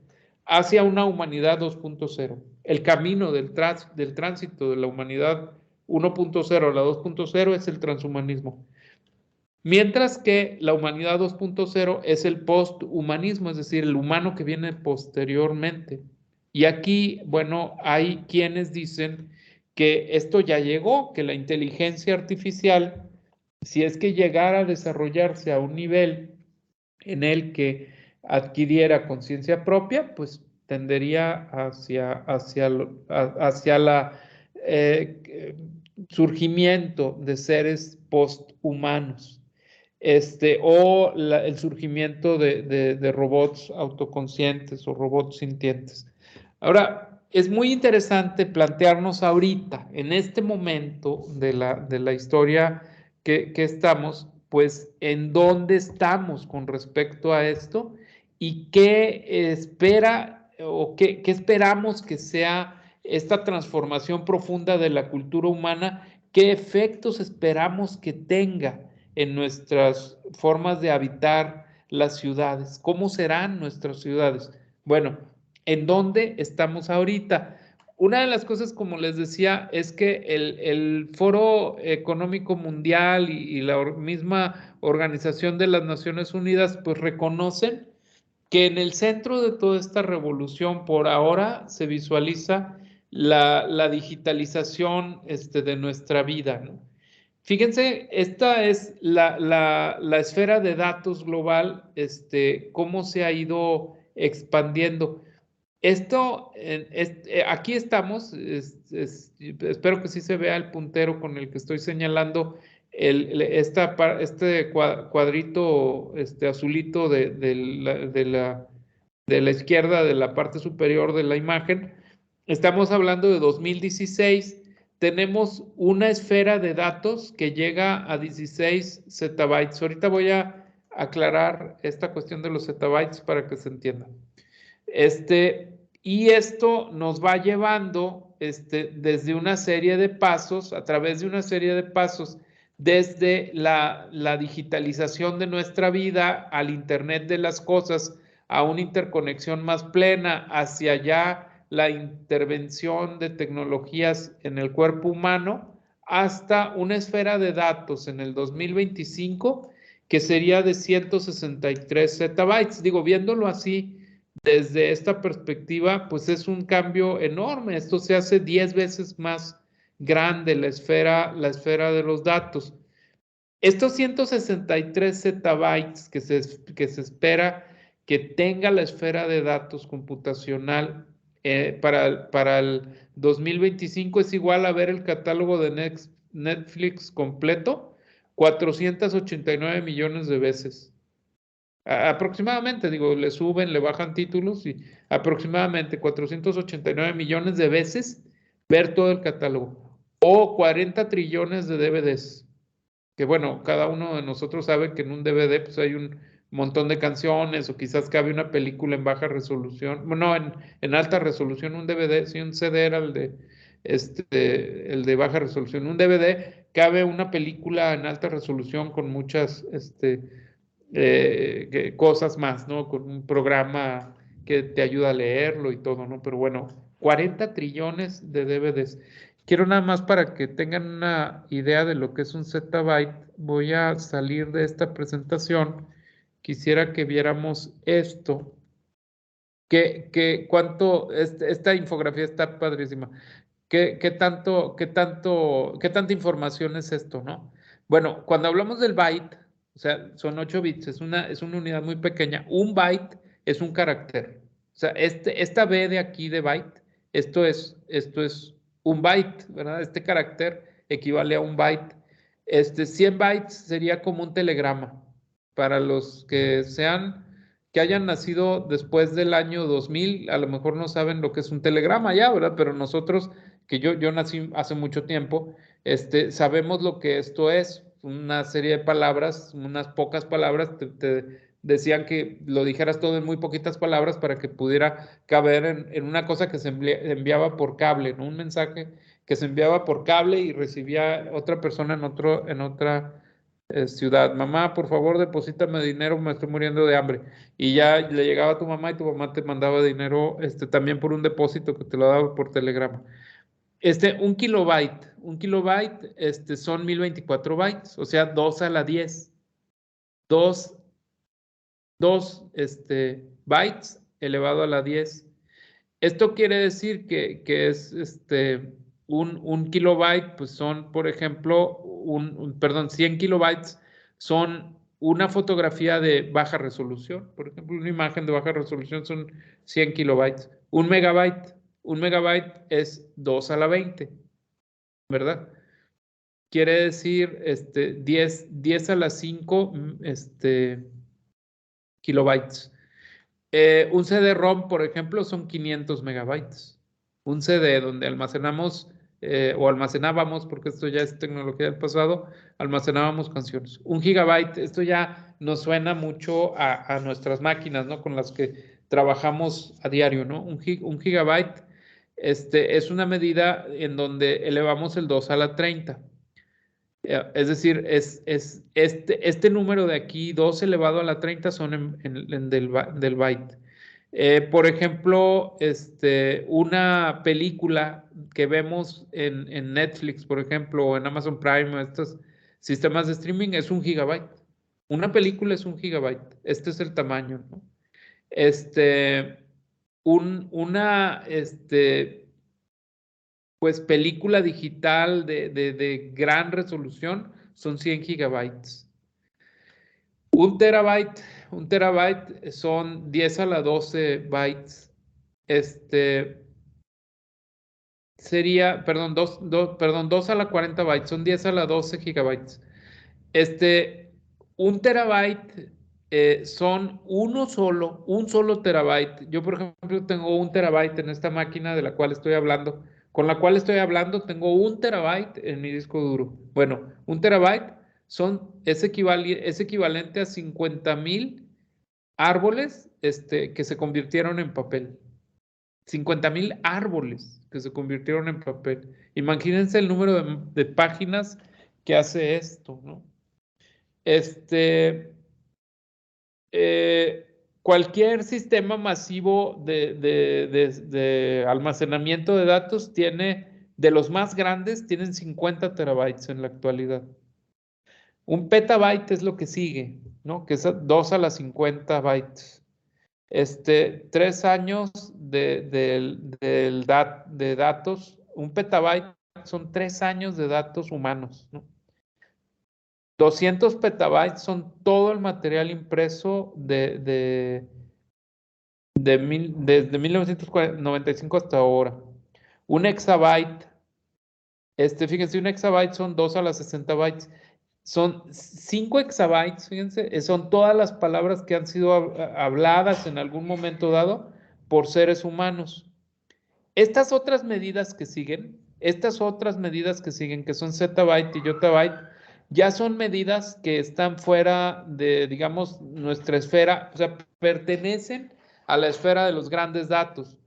hacia una humanidad 2.0. El camino del tránsito de la humanidad 1.0 a la 2.0 es el transhumanismo. Mientras que la humanidad 2.0 es el posthumanismo, es decir, el humano que viene posteriormente. Y aquí, bueno, hay quienes dicen que esto ya llegó, que la inteligencia artificial, si es que llegara a desarrollarse a un nivel en el que adquiriera conciencia propia, pues tendería hacia la surgimiento de seres posthumanos o el surgimiento de robots autoconscientes o robots sintientes. Ahora, es muy interesante plantearnos ahorita, en este momento de la historia que estamos, pues en dónde estamos con respecto a esto y qué espera o qué esperamos que sea esta transformación profunda de la cultura humana, qué efectos esperamos que tenga en nuestras formas de habitar las ciudades. ¿Cómo serán nuestras ciudades? Bueno, ¿en dónde estamos ahorita? Una de las cosas, como les decía, es que el Foro Económico Mundial y la misma Organización de las Naciones Unidas, pues reconocen que en el centro de toda esta revolución por ahora se visualiza la digitalización de nuestra vida, ¿no? Fíjense, esta es la esfera de datos global, cómo se ha ido expandiendo. Esto, aquí estamos, espero que sí se vea el puntero con el que estoy señalando este cuadrito azulito de la izquierda, de la parte superior de la imagen. Estamos hablando de 2016. Tenemos una esfera de datos que llega a 16 zettabytes. Ahorita voy a aclarar esta cuestión de los zettabytes para que se entienda. Y esto nos va llevando desde una serie de pasos, a través de una serie de pasos desde la digitalización de nuestra vida al Internet de las cosas, a una interconexión más plena, hacia ya la intervención de tecnologías en el cuerpo humano, hasta una esfera de datos en el 2025 que sería de 163 zettabytes. Digo, viéndolo así, desde esta perspectiva, pues es un cambio enorme. Esto se hace 10 veces más grande la esfera de los datos. Estos 163 zettabytes que se espera que tenga la esfera de datos computacional para el 2025 es igual a ver el catálogo de Netflix completo 489 millones de veces. Aproximadamente, digo, le suben, le bajan títulos y aproximadamente 489 millones de veces ver todo el catálogo. O 40 trillones de DVDs. Que bueno, cada uno de nosotros sabe que en un DVD pues hay un montón de canciones o quizás cabe una película en baja resolución. Bueno, en alta resolución, un DVD, si un CD era el de baja resolución. Un DVD cabe una película en alta resolución con muchas cosas más, ¿no? Con un programa que te ayuda a leerlo y todo, ¿no? Pero bueno, 40 trillones de DVDs. Quiero nada más para que tengan una idea de lo que es un zettabyte. Voy a salir de esta presentación. Quisiera que viéramos esto. Esta infografía está padrísima. ¿Qué tanta información es esto, no? Bueno, cuando hablamos del byte, o sea, son 8 bits, es una unidad muy pequeña. Un byte es un carácter. O sea, esta B de aquí de byte, esto es un byte, ¿verdad? Este carácter equivale a un byte. 100 bytes sería como un telegrama. Para los que hayan nacido después del año 2000, a lo mejor no saben lo que es un telegrama ya, ¿verdad? Pero nosotros, que yo nací hace mucho tiempo, sabemos lo que esto es, una serie de palabras, unas pocas palabras, te decían que lo dijeras todo en muy poquitas palabras para que pudiera caber en una cosa que se enviaba por cable, ¿no? Un mensaje que se enviaba por cable y recibía otra persona en otra ciudad. Mamá, por favor, deposítame dinero, me estoy muriendo de hambre. Y ya le llegaba a tu mamá y tu mamá te mandaba dinero también por un depósito que te lo daba por telegrama. Un kilobyte son 1024 bytes, o sea, 2 a la 10. 2 bytes elevado a la 10. Esto quiere decir que es un kilobyte, pues son, por ejemplo, perdón, 100 kilobytes son una fotografía de baja resolución. Por ejemplo, una imagen de baja resolución son 100 kilobytes. Un megabyte es 2 a la 20, ¿verdad? Quiere decir 10 a la 5 kilobytes. Un CD-ROM, por ejemplo, son 500 megabytes. Un CD donde almacenamos o almacenábamos, porque esto ya es tecnología del pasado, almacenábamos canciones. Un gigabyte, esto ya nos suena mucho a nuestras máquinas, ¿no? Con las que trabajamos a diario, ¿no? Un gigabyte es una medida en donde elevamos el 2 a la 30. Es decir, este número de aquí, 2 elevado a la 30, son del byte. Por ejemplo, una película que vemos en Netflix, por ejemplo, o en Amazon Prime, o estos sistemas de streaming, es 1 gigabyte. Una película es 1 gigabyte. Este es el tamaño, ¿no? Pues película digital de gran resolución son 100 gigabytes. Un terabyte son 10 a la 12 bytes. Sería, perdón, 2 a la 40 bytes, son 10 a la 12 gigabytes. Un terabyte son un solo terabyte. Yo, por ejemplo, tengo 1 terabyte en esta máquina de la cual estoy hablando. Con la cual estoy hablando, tengo 1 terabyte en mi disco duro. Bueno, 1 terabyte es equivalente a 50,000 árboles que se convirtieron en papel. 50,000 árboles que se convirtieron en papel. Imagínense el número de páginas que hace esto, ¿no? Cualquier sistema masivo de almacenamiento de datos tiene, de los más grandes, tienen 50 terabytes en la actualidad. Un petabyte es lo que sigue, ¿no? Que es 2 a la 50 bytes. 3 años de datos, un petabyte son 3 años de datos humanos, ¿no? 200 petabytes son todo el material impreso desde 1995 hasta ahora. Un exabyte, fíjense, un exabyte son 2 a las 60 bytes. Son 5 exabytes, fíjense, son todas las palabras que han sido habladas en algún momento dado por seres humanos. Estas otras medidas que siguen, que son zettabyte y yottabyte, ya son medidas que están fuera de, digamos, nuestra esfera, o sea, pertenecen a la esfera de los grandes datos.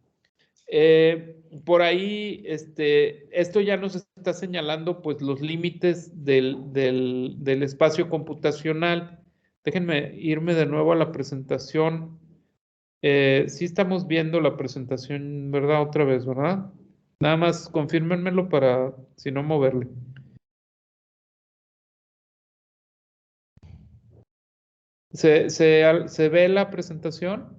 Por ahí, esto ya nos está señalando pues los límites del espacio computacional. Déjenme irme de nuevo a la presentación. Sí estamos viendo la presentación, ¿verdad? Otra vez, ¿verdad? Nada más confírmenmelo para, si no, moverle. ¿Se ve la presentación?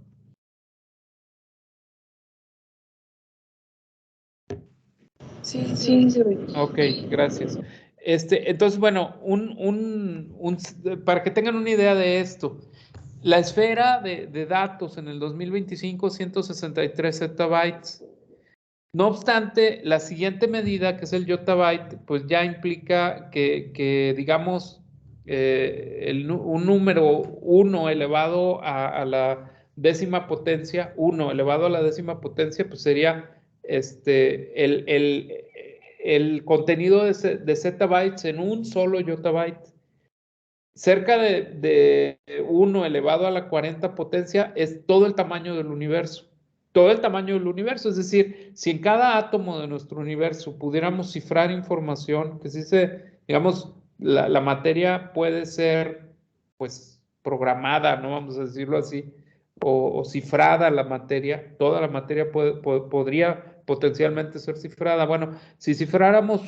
Sí, sí, se ve. Ok, gracias. Entonces, bueno, para que tengan una idea de esto, la esfera de datos en el 2025, 163 zettabytes. No obstante, la siguiente medida, que es el yottabyte, pues ya implica que digamos, un número 1 elevado a la décima potencia, 1 elevado a la décima potencia, pues sería el contenido de zettabytes en un solo yottabyte. Cerca de 1 elevado a la 40 potencia es todo el tamaño del universo. Todo el tamaño del universo, es decir, si en cada átomo de nuestro universo pudiéramos cifrar información, que si digamos, la materia puede ser, pues, programada, ¿no? Vamos a decirlo así, o cifrada la materia, toda la materia podría potencialmente ser cifrada. Bueno, si cifráramos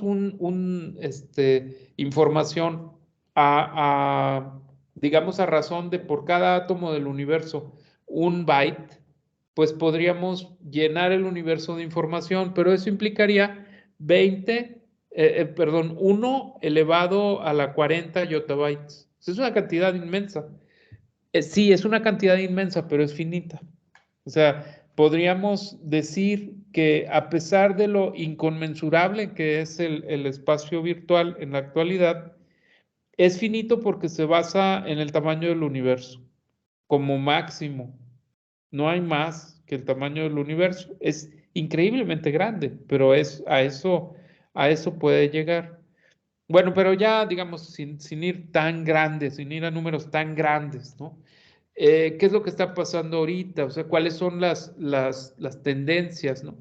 información digamos, a razón de por cada átomo del universo un byte, pues podríamos llenar el universo de información, pero eso implicaría 1 elevado a la 40 yottabytes. Es una cantidad inmensa. Sí, es una cantidad inmensa, pero es finita. O sea, podríamos decir que a pesar de lo inconmensurable que es el espacio virtual en la actualidad, es finito porque se basa en el tamaño del universo, como máximo. No hay más que el tamaño del universo. Es increíblemente grande, pero a eso puede llegar. Bueno, pero ya, digamos, sin ir tan grandes, sin ir a números tan grandes, ¿no? ¿Qué es lo que está pasando ahorita? O sea, ¿cuáles son las tendencias, ¿no?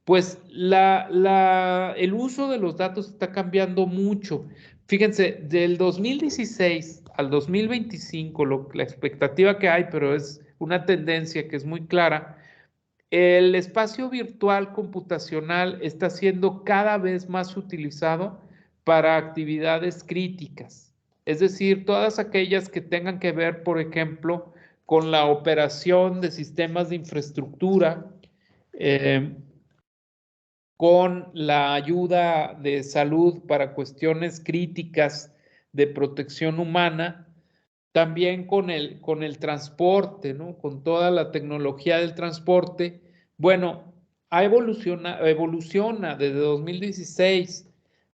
Pues el uso de los datos está cambiando mucho. Fíjense, del 2016 al 2025, la expectativa que hay, pero es una tendencia que es muy clara, el espacio virtual computacional está siendo cada vez más utilizado para actividades críticas. Es decir, todas aquellas que tengan que ver, por ejemplo, con la operación de sistemas de infraestructura, con la ayuda de salud para cuestiones críticas de protección humana, también con el transporte, ¿no? Con toda la tecnología del transporte. Bueno, evoluciona desde 2016,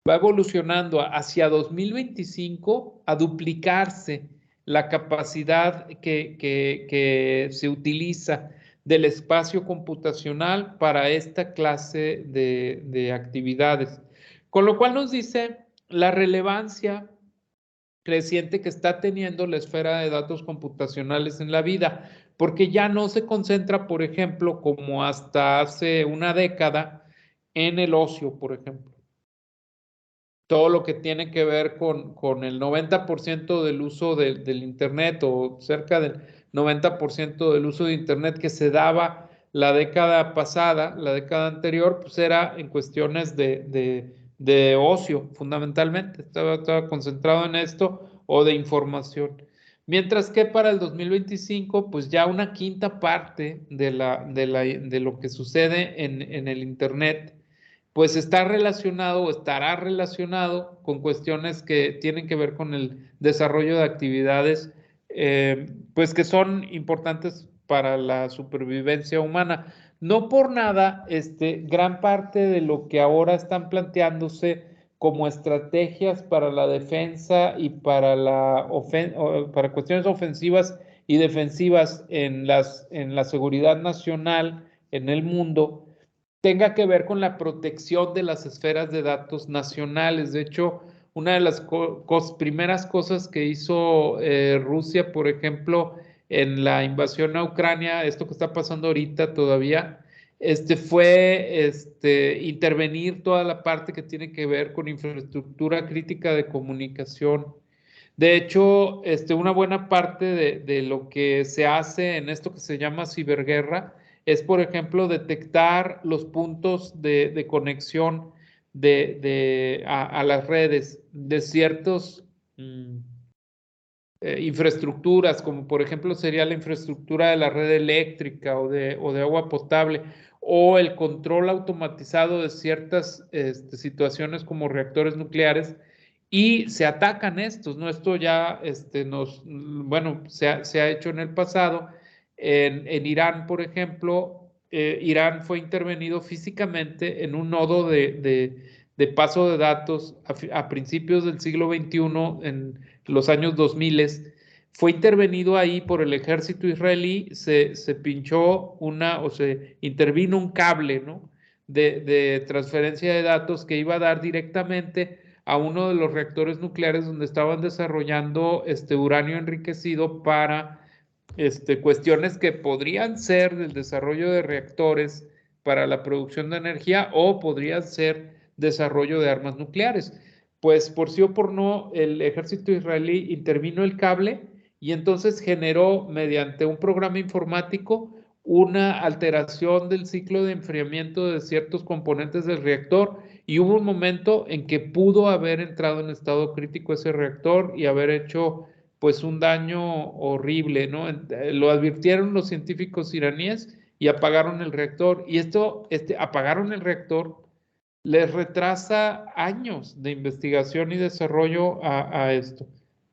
va evolucionando hacia 2025 a duplicarse la capacidad que se utiliza del espacio computacional para esta clase de actividades. Con lo cual nos dice la relevancia creciente que está teniendo la esfera de datos computacionales en la vida, porque ya no se concentra, por ejemplo, como hasta hace una década, en el ocio, por ejemplo. todo lo que tiene que ver con el 90% del uso del Internet o cerca del 90% del uso de Internet que se daba la década pasada, la década anterior, pues era en cuestiones de ocio, fundamentalmente. Estaba concentrado en esto o de información. Mientras que para el 2025, pues ya una quinta parte de lo que sucede en el Internet pues está relacionado o estará relacionado con cuestiones que tienen que ver con el desarrollo de actividades, pues que son importantes para la supervivencia humana. No por nada, gran parte de lo que ahora están planteándose como estrategias para la defensa y para para cuestiones ofensivas y defensivas en la seguridad nacional en el mundo, tenga que ver con la protección de las esferas de datos nacionales. De hecho, una de las primeras cosas que hizo Rusia, por ejemplo, en la invasión a Ucrania, esto que está pasando ahorita todavía, fue intervenir toda la parte que tiene que ver con infraestructura crítica de comunicación. De hecho, una buena parte de lo que se hace en esto que se llama ciberguerra es, por ejemplo, detectar los puntos de conexión a las redes de ciertos infraestructuras, como por ejemplo sería la infraestructura de la red eléctrica o de agua potable, o el control automatizado de ciertas situaciones como reactores nucleares, y se atacan estos, ¿no? Esto ya bueno, se ha hecho en el pasado. En Irán, por ejemplo, Irán fue intervenido físicamente en un nodo de paso de datos a principios del siglo XXI, en los años 2000, fue intervenido ahí por el ejército israelí, se pinchó o se intervino un cable, ¿no? de transferencia de datos que iba a dar directamente a uno de los reactores nucleares donde estaban desarrollando uranio enriquecido para cuestiones que podrían ser del desarrollo de reactores para la producción de energía o podrían ser desarrollo de armas nucleares. Pues por sí o por no, el ejército israelí intervino el cable y entonces generó mediante un programa informático una alteración del ciclo de enfriamiento de ciertos componentes del reactor, y hubo un momento en que pudo haber entrado en estado crítico ese reactor y haber hecho pues un daño horrible, ¿no? Lo advirtieron los científicos iraníes y apagaron el reactor, y apagaron el reactor les retrasa años de investigación y desarrollo a esto.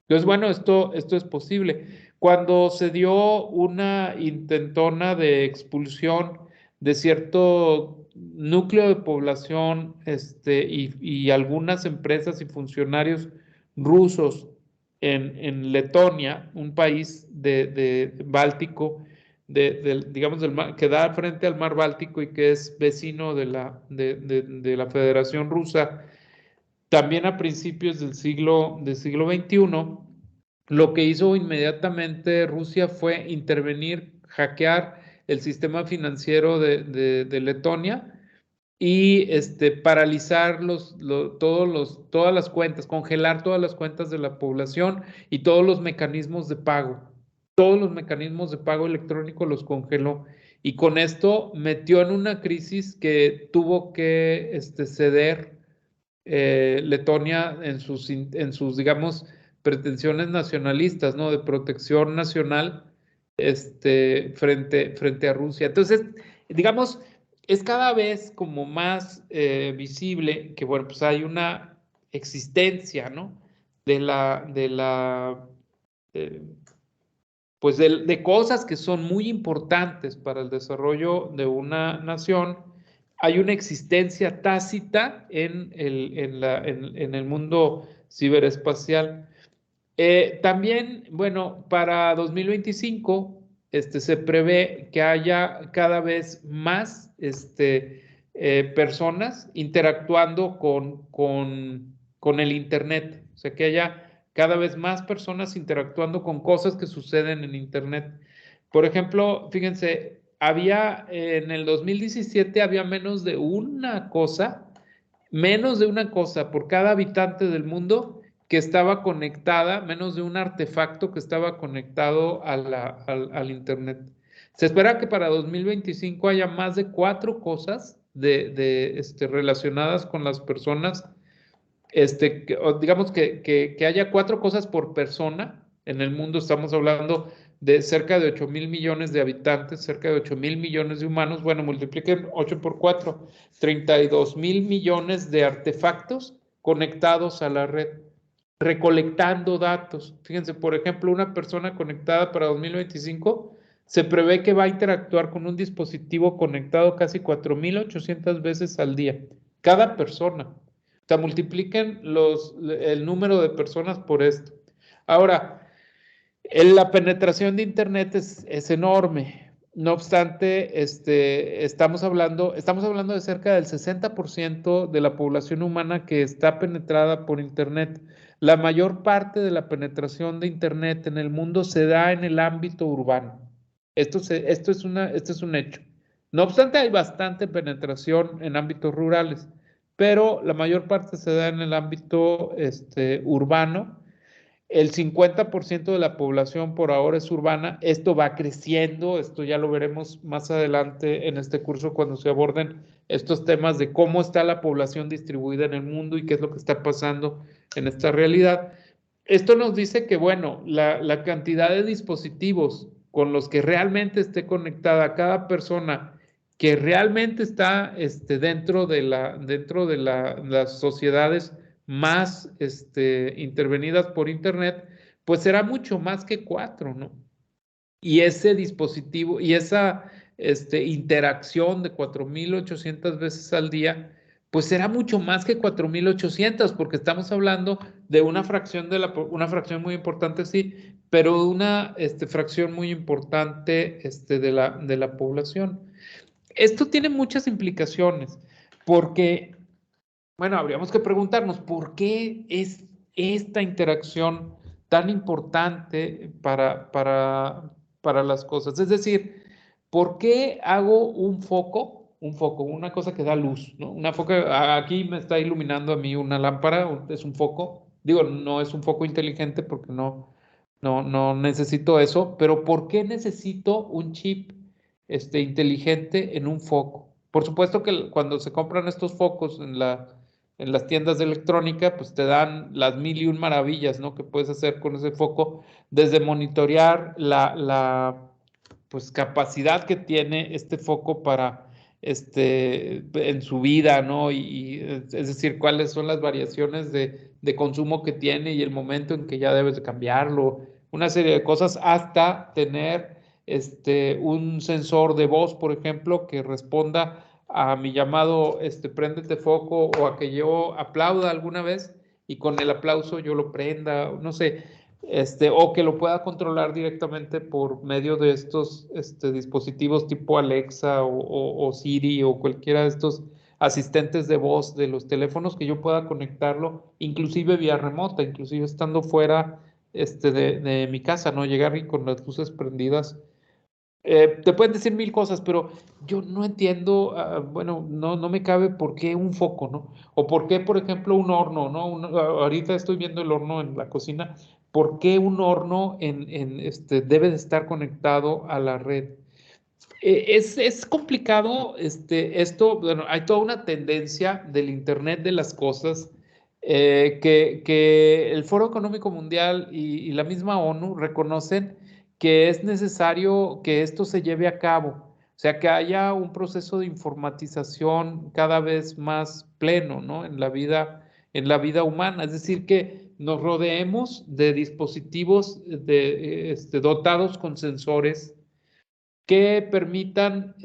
Entonces, bueno, esto es posible. Cuando se dio una intentona de expulsión de cierto núcleo de población y algunas empresas y funcionarios rusos en Letonia, un país de Báltico, digamos, que da frente al mar Báltico y que es vecino de la Federación Rusa, también a principios del siglo XXI, lo que hizo inmediatamente Rusia fue intervenir, hackear el sistema financiero de Letonia y paralizar todas las cuentas, congelar todas las cuentas de la población y todos los mecanismos de pago. Todos los mecanismos de pago electrónico los congeló, y con esto metió en una crisis que tuvo que ceder Letonia en sus, digamos, pretensiones nacionalistas, ¿no? De protección nacional frente a Rusia. Entonces, digamos, es cada vez como más visible que, bueno, pues hay una existencia, ¿no? Pues de cosas que son muy importantes para el desarrollo de una nación. Hay una existencia tácita en el mundo ciberespacial. También, bueno, para 2025 se prevé que haya cada vez más personas interactuando con el Internet. O sea, que haya cada vez más personas interactuando con cosas que suceden en Internet. Por ejemplo, fíjense, en el 2017 había menos de una cosa menos de una cosa por cada habitante del mundo que estaba conectada, menos de un artefacto que estaba conectado al Internet. Se espera que para 2025 haya más de 4 cosas relacionadas con las personas, digamos que haya 4 cosas por persona en el mundo. Estamos hablando de cerca de 8,000 millones de habitantes, cerca de 8,000 millones de humanos. Bueno, multipliquen 8 por 4, 32,000 millones de artefactos conectados a la red, recolectando datos. Fíjense, por ejemplo, una persona conectada para 2025 se prevé que va a interactuar con un dispositivo conectado casi 4,800 veces al día, cada persona. O sea, multipliquen el número de personas por esto. Ahora, la penetración de Internet es enorme. No obstante, estamos hablando de cerca del 60% de la población humana que está penetrada por Internet. La mayor parte de la penetración de Internet en el mundo se da en el ámbito urbano. Esto es un hecho. No obstante, hay bastante penetración en ámbitos rurales, pero la mayor parte se da en el ámbito urbano. El 50% de la población por ahora es urbana. Esto va creciendo, esto ya lo veremos más adelante en este curso cuando se aborden estos temas de cómo está la población distribuida en el mundo y qué es lo que está pasando en esta realidad. Esto nos dice que, bueno, la cantidad de dispositivos con los que realmente esté conectada cada persona que realmente está dentro de las sociedades más intervenidas por Internet, pues será mucho más que 4, ¿no? Y ese dispositivo y esa interacción de 4,800 veces al día, pues será mucho más que 4,800, porque estamos hablando de una fracción muy importante, sí, pero una fracción muy importante de la población. Esto tiene muchas implicaciones, porque, bueno, habríamos que preguntarnos por qué es esta interacción tan importante para las cosas. Es decir, ¿por qué hago un foco? Una cosa que da luz, ¿no? Una foco, aquí me está iluminando a mí una lámpara, es un foco. Digo, no es un foco inteligente porque no necesito eso, pero ¿por qué necesito un chip inteligente en un foco? Por supuesto que cuando se compran estos focos en las tiendas de electrónica, pues te dan las 1,000,001 maravillas, ¿no? Que puedes hacer con ese foco, desde monitorear pues, capacidad que tiene este foco para en su vida, ¿no? Es decir, cuáles son las variaciones de consumo que tiene y el momento en que ya debes de cambiarlo, una serie de cosas, hasta tener un sensor de voz, por ejemplo, que responda a mi llamado, préndete foco, o a que yo aplauda alguna vez y con el aplauso yo lo prenda, no sé, o que lo pueda controlar directamente por medio de estos dispositivos tipo Alexa o Siri o cualquiera de estos asistentes de voz de los teléfonos, que yo pueda conectarlo inclusive vía remota, inclusive estando fuera de mi casa, ¿no? Llegar y con las luces prendidas. Te pueden decir 1,000 cosas, pero yo no entiendo, bueno, no me cabe por qué un foco, ¿no? O por qué, por ejemplo, un horno, ¿no? Ahorita estoy viendo el horno en la cocina. ¿Por qué un horno debe de estar conectado a la red? Es complicado esto. Bueno, hay toda una tendencia del Internet de las cosas, que el Foro Económico Mundial y la misma ONU reconocen que es necesario que esto se lleve a cabo, o sea, que haya un proceso de informatización cada vez más pleno, ¿no? En la vida humana, es decir, que nos rodeemos de dispositivos dotados con sensores que permitan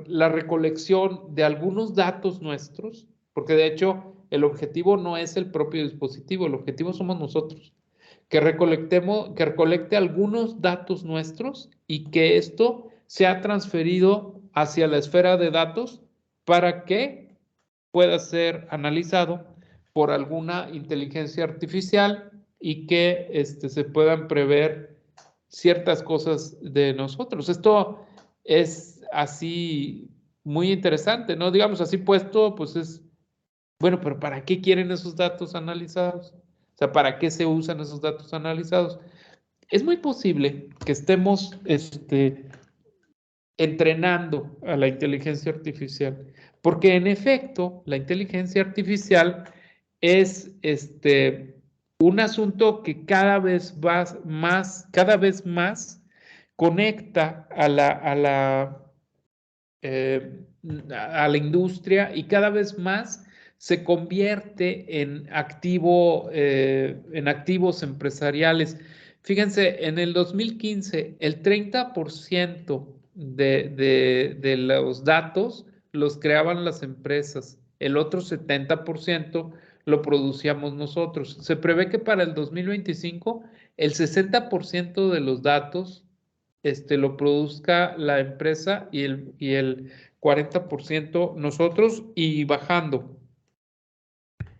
la recolección de algunos datos nuestros, porque de hecho el objetivo no es el propio dispositivo, el objetivo somos nosotros, que recolecte algunos datos nuestros y que esto sea transferido hacia la esfera de datos para que pueda ser analizado por alguna inteligencia artificial y que se puedan prever ciertas cosas de nosotros. Esto es así muy interesante, ¿no? Digamos así puesto, pues es Bueno, pero ¿para qué quieren esos datos analizados? O sea, ¿para qué se usan esos datos analizados? Es muy posible que estemos entrenando a la inteligencia artificial, porque en efecto, la inteligencia artificial es un asunto que cada vez más conecta a la industria y cada vez más se convierte en activos empresariales. Fíjense, en el 2015, el 30% de los datos los creaban las empresas, el otro 70% lo producíamos nosotros. Se prevé que para el 2025 el 60% de los datos lo produzca la empresa y el 40% nosotros y bajando.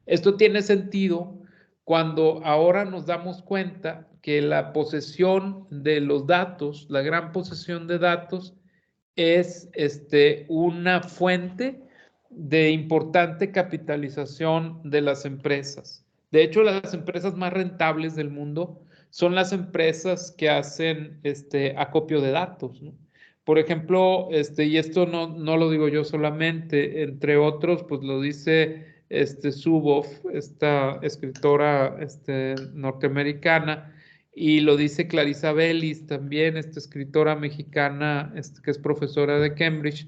Esto tiene sentido cuando ahora nos damos cuenta que la posesión de los datos, la gran posesión de datos, es una fuente de importante capitalización de las empresas. De hecho, las empresas más rentables del mundo son las empresas que hacen acopio de datos, ¿no? Por ejemplo, y esto no lo digo yo solamente, entre otros, pues lo dice Zuboff, esta escritora norteamericana, y lo dice Clarissa Bellis también, esta escritora mexicana que es profesora de Cambridge.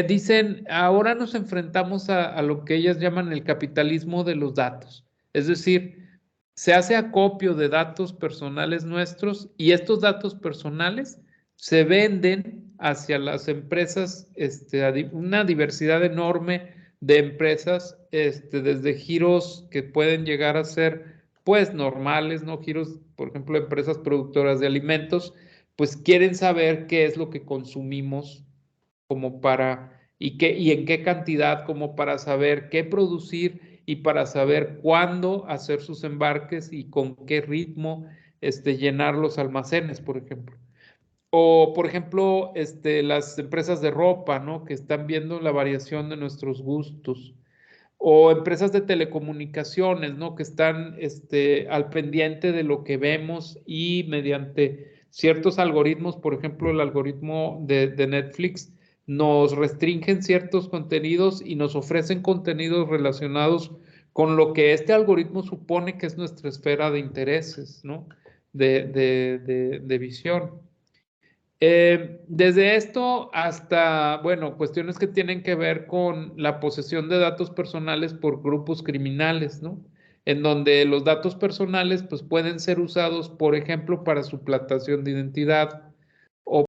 Dicen, ahora nos enfrentamos a lo que ellas llaman el capitalismo de los datos. Es decir, se hace acopio de datos personales nuestros y estos datos personales se venden hacia las empresas, una diversidad enorme de empresas, desde giros que pueden llegar a ser, pues, normales, ¿no? Giros, por ejemplo, empresas productoras de alimentos, pues quieren saber qué es lo que consumimos como y en qué cantidad, como para saber qué producir y para saber cuándo hacer sus embarques y con qué ritmo llenar los almacenes, por ejemplo. O, por ejemplo, las empresas de ropa, ¿no? Que están viendo la variación de nuestros gustos. O empresas de telecomunicaciones, ¿no? Que están al pendiente de lo que vemos y mediante ciertos algoritmos, por ejemplo, el algoritmo de Netflix, nos restringen ciertos contenidos y nos ofrecen contenidos relacionados con lo que este algoritmo supone que es nuestra esfera de intereses, ¿no? De visión. Desde esto hasta, bueno, cuestiones que tienen que ver con la posesión de datos personales por grupos criminales, ¿no? En donde los datos personales, pues, pueden ser usados, por ejemplo, para suplantación de identidad o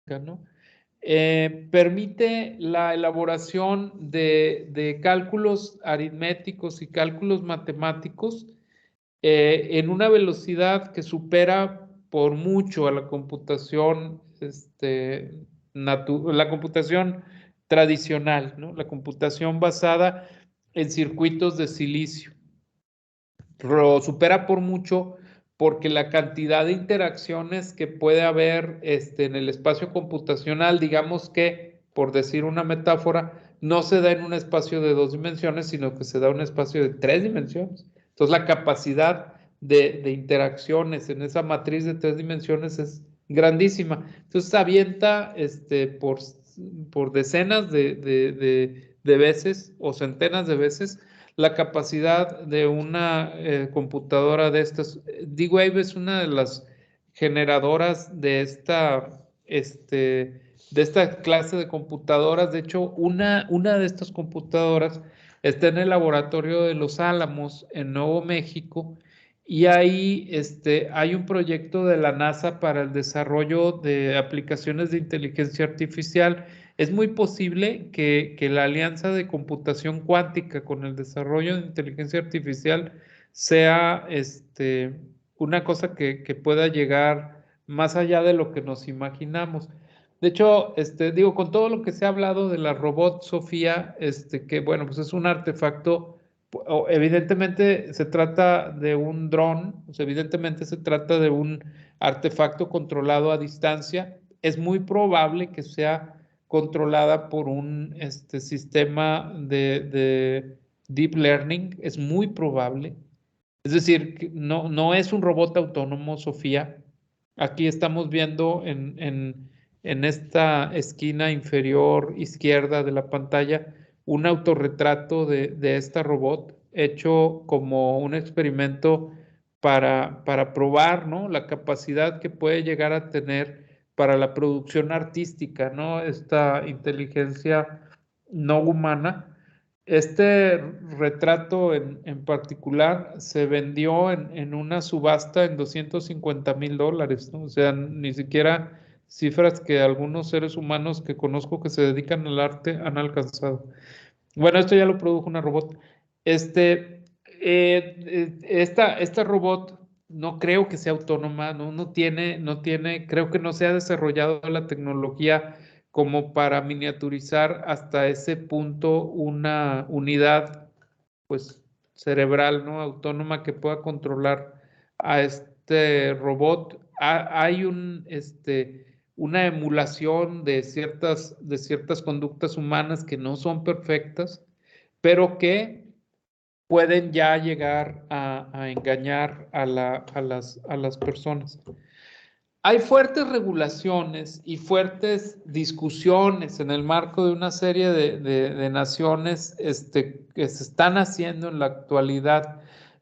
¿no? Permite la elaboración de cálculos aritméticos y cálculos matemáticos en una velocidad que supera por mucho a la computación, la computación tradicional, ¿no? La computación basada en circuitos de silicio. Lo supera por mucho porque la cantidad de interacciones que puede haber en el espacio computacional, digamos que, por decir una metáfora, no se da en un espacio de 2 dimensiones, sino que se da en un espacio de 3 dimensiones. Entonces, la capacidad de interacciones en esa matriz de 3 dimensiones es grandísima. Entonces, se avienta por decenas de veces o centenas de veces la capacidad de una computadora de estas. D-Wave es una de las generadoras de esta clase de computadoras. De hecho, una de estas computadoras está en el laboratorio de Los Álamos, en Nuevo México, y ahí hay un proyecto de la NASA para el desarrollo de aplicaciones de inteligencia artificial. Es muy posible que la alianza de computación cuántica con el desarrollo de inteligencia artificial sea una cosa que pueda llegar más allá de lo que nos imaginamos. De hecho, digo, con todo lo que se ha hablado de la robot Sofía, que bueno, pues es un artefacto, evidentemente se trata de un dron, pues evidentemente se trata de un artefacto controlado a distancia. Es muy probable que sea controlada por un sistema de deep learning, es muy probable. Es decir, que no es un robot autónomo, Sofía. Aquí estamos viendo en esta esquina inferior izquierda de la pantalla un autorretrato de esta robot hecho como un experimento para probar, ¿no?, la capacidad que puede llegar a tener para la producción artística, ¿no?, esta inteligencia no humana. Este retrato en particular se vendió en una subasta en $250,000, ¿no? O sea, ni siquiera cifras que algunos seres humanos que conozco que se dedican al arte han alcanzado. Bueno, esto ya lo produjo una robot. Esta robot no creo que sea autónoma, no tiene, creo que no se ha desarrollado la tecnología como para miniaturizar hasta ese punto una unidad, pues, cerebral, ¿no?, autónoma que pueda controlar a este robot. Hay una emulación de ciertas conductas humanas que no son perfectas, pero que pueden ya llegar a engañar a las personas. Hay fuertes regulaciones y fuertes discusiones en el marco de una serie de naciones que se están haciendo en la actualidad.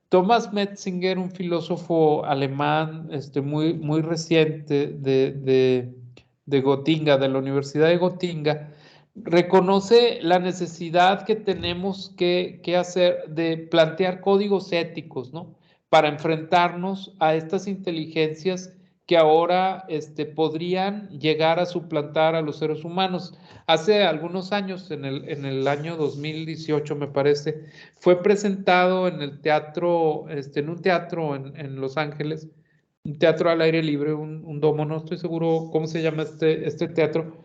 Thomas Metzinger, un filósofo alemán muy reciente de Gotinga, de la Universidad de Gotinga, reconoce la necesidad que tenemos que hacer de plantear códigos éticos, ¿no?, para enfrentarnos a estas inteligencias que ahora podrían llegar a suplantar a los seres humanos. Hace algunos años, en el año 2018 me parece, fue presentado en el teatro, en un teatro en Los Ángeles, un teatro al aire libre, un domo, no estoy seguro cómo se llama este teatro.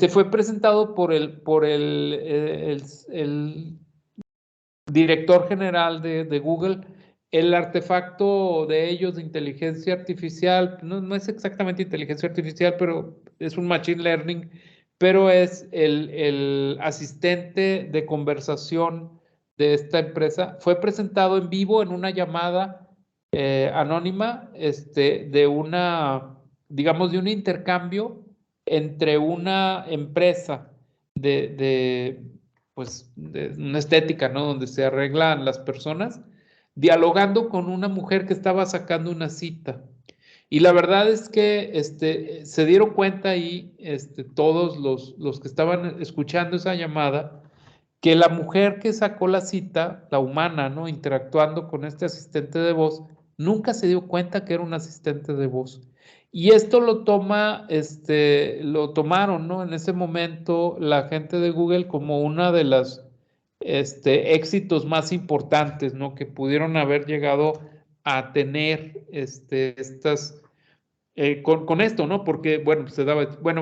Fue presentado por el director general de Google, el artefacto de ellos de inteligencia artificial. No es exactamente inteligencia artificial, pero es un machine learning, pero es el asistente de conversación de esta empresa. Fue presentado en vivo en una llamada anónima, digamos, de un intercambio entre una empresa pues, de una estética, ¿no?, donde se arreglan las personas, dialogando con una mujer que estaba sacando una cita. Y la verdad es que se dieron cuenta ahí, todos los que estaban escuchando esa llamada, que la mujer que sacó la cita, la humana, ¿no?, interactuando con este asistente de voz, nunca se dio cuenta que era un asistente de voz. Y esto lo tomaron, ¿no? En ese momento la gente de Google como una de las éxitos más importantes, ¿no? Que pudieron haber llegado a tener con esto, ¿no? Porque, bueno,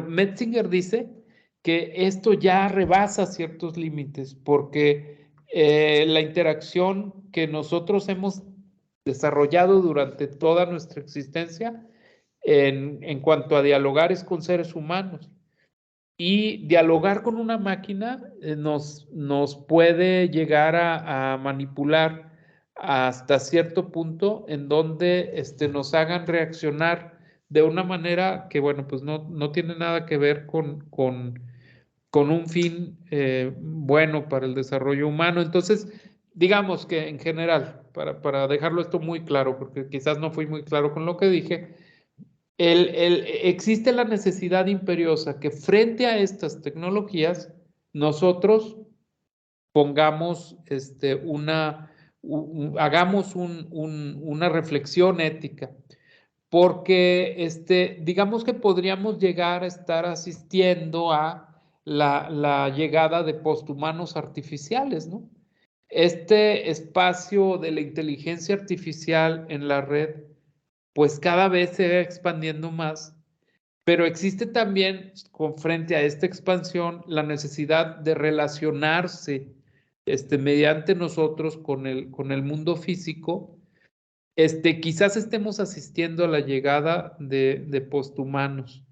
Metzinger dice que esto ya rebasa ciertos límites, porque la interacción que nosotros hemos desarrollado durante toda nuestra existencia en cuanto a dialogar es con seres humanos. Y dialogar con una máquina nos puede llegar a manipular hasta cierto punto en donde nos hagan reaccionar de una manera que, bueno, pues no tiene nada que ver con un fin bueno para el desarrollo humano. Entonces, digamos que en general, para dejarlo esto muy claro, porque quizás no fui muy claro con lo que dije, existe la necesidad imperiosa que frente a estas tecnologías nosotros pongamos hagamos una reflexión ética, porque digamos que podríamos llegar a estar asistiendo a la llegada de posthumanos artificiales, ¿no? Este espacio de la inteligencia artificial en la red pues cada vez se va expandiendo más, pero existe también, frente a esta expansión, la necesidad de relacionarse mediante nosotros con el mundo físico. Quizás estemos asistiendo a la llegada de posthumanos.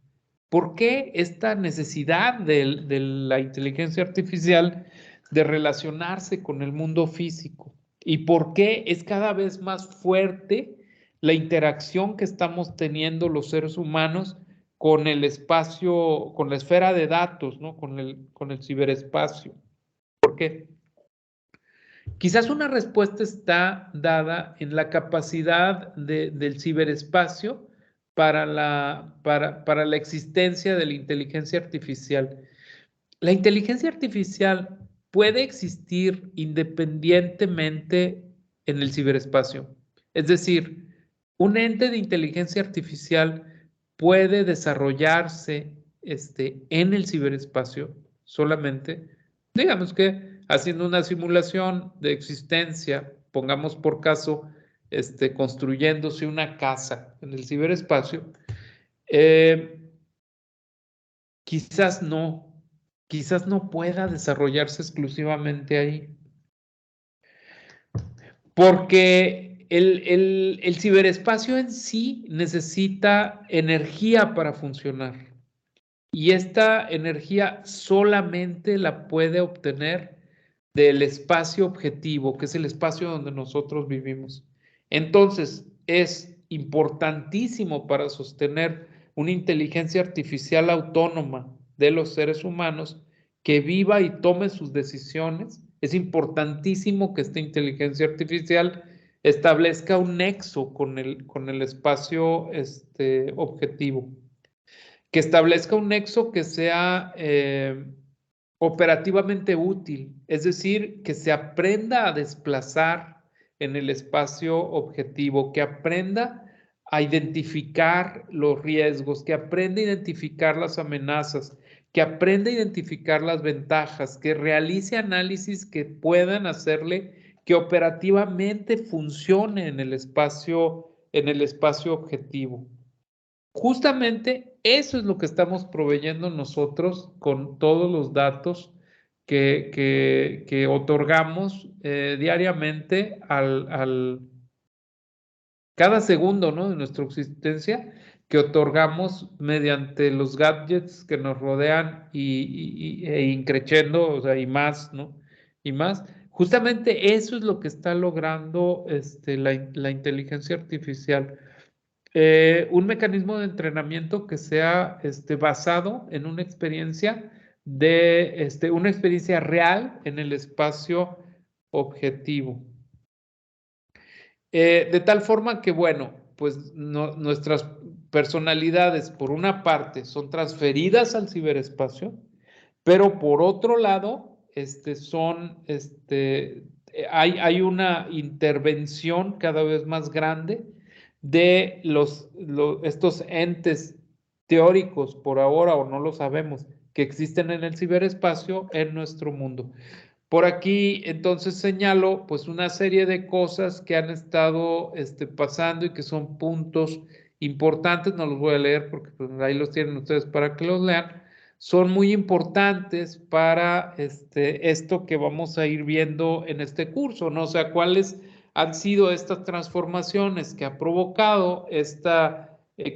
¿Por qué esta necesidad de la inteligencia artificial de relacionarse con el mundo físico? ¿Y por qué es cada vez más fuerte la interacción que estamos teniendo los seres humanos con el espacio, con la esfera de datos, ¿no? Con el ciberespacio? ¿Por qué? Quizás una respuesta está dada en la capacidad del ciberespacio para la existencia de la inteligencia artificial. La inteligencia artificial puede existir independientemente en el ciberespacio. Es decir, un ente de inteligencia artificial puede desarrollarse en el ciberespacio solamente, digamos que haciendo una simulación de existencia, pongamos por caso, construyéndose una casa en el ciberespacio, quizás no pueda desarrollarse exclusivamente ahí. Porque el ciberespacio en sí necesita energía para funcionar. Y esta energía solamente la puede obtener del espacio objetivo, que es el espacio donde nosotros vivimos. Entonces, es importantísimo para sostener una inteligencia artificial autónoma de los seres humanos que viva y tome sus decisiones. Es importantísimo que esta inteligencia artificial establezca un nexo con el espacio objetivo, que establezca un nexo que sea operativamente útil, es decir, que se aprenda a desplazar en el espacio objetivo, que aprenda a identificar los riesgos, que aprenda a identificar las amenazas, que aprenda a identificar las ventajas, que realice análisis que puedan hacerle que operativamente funcione en el espacio objetivo. Justamente eso es lo que estamos proveyendo nosotros con todos los datos que otorgamos diariamente cada segundo, ¿no? de nuestra existencia, que otorgamos mediante los gadgets que nos rodean e increciendo, o sea, y más, ¿no? Y más. Justamente eso es lo que está logrando la inteligencia artificial. Un mecanismo de entrenamiento que sea basado en una experiencia una experiencia real en el espacio objetivo. De tal forma que, bueno, pues nuestras personalidades, por una parte, son transferidas al ciberespacio, pero por otro lado, hay una intervención cada vez más grande de estos entes teóricos por ahora, o no lo sabemos, que existen en el ciberespacio en nuestro mundo. Por aquí, entonces, señalo pues una serie de cosas que han estado pasando y que son puntos importantes. No los voy a leer porque pues, ahí los tienen ustedes para que los lean. Son muy importantes para esto que vamos a ir viendo en este curso, ¿no? O sea, cuáles han sido estas transformaciones que ha provocado este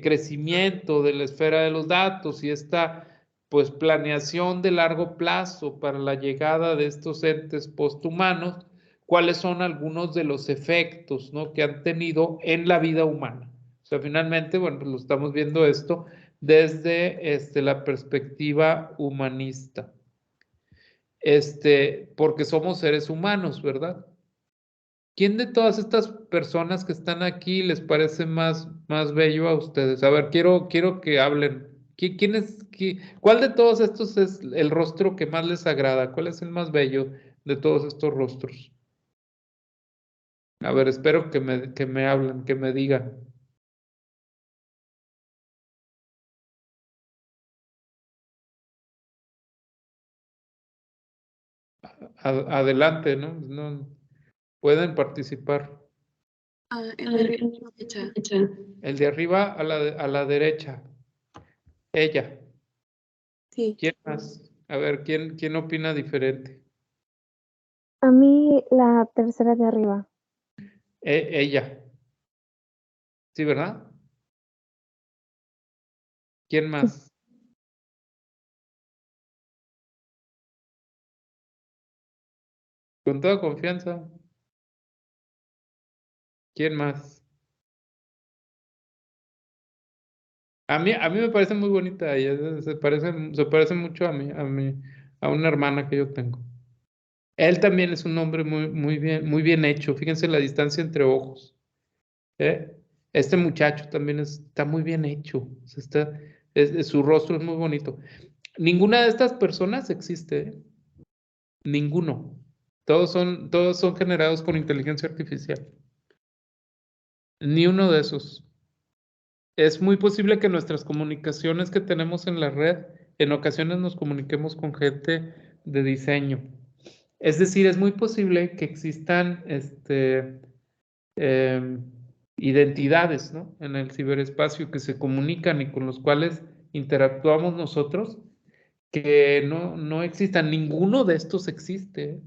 crecimiento de la esfera de los datos y esta pues planeación de largo plazo para la llegada de estos entes posthumanos, cuáles son algunos de los efectos, ¿no?, que han tenido en la vida humana. O sea, finalmente, bueno, pues lo estamos viendo esto desde la perspectiva humanista. Porque somos seres humanos, ¿verdad? ¿Quién de todas estas personas que están aquí les parece más bello a ustedes? A ver, quiero que hablen. ¿Cuál de todos estos es el rostro que más les agrada? ¿Cuál es el más bello de todos estos rostros? A ver, espero que me hablen, que me digan. Adelante, ¿no? Pueden participar. En la derecha. El de arriba a la derecha. Ella. Sí. ¿Quién más? A ver, ¿quién opina diferente? A mí la tercera de arriba. Ella. ¿Sí, verdad? ¿Quién más? Con toda confianza. ¿Quién más? A mí me parece muy bonita ella, se parece mucho a una hermana que yo tengo. Él también es un hombre muy bien hecho. Fíjense la distancia entre ojos. ¿Eh? Este muchacho también está muy bien hecho. O sea, su rostro es muy bonito. Ninguna de estas personas existe, ¿eh? Ninguno. Todos son generados por inteligencia artificial. Ni uno de esos. Es muy posible que nuestras comunicaciones que tenemos en la red, en ocasiones nos comuniquemos con gente de diseño. Es decir, es muy posible que existan identidades, ¿no?, en el ciberespacio que se comunican y con los cuales interactuamos nosotros, que no existan. Ninguno de estos existe.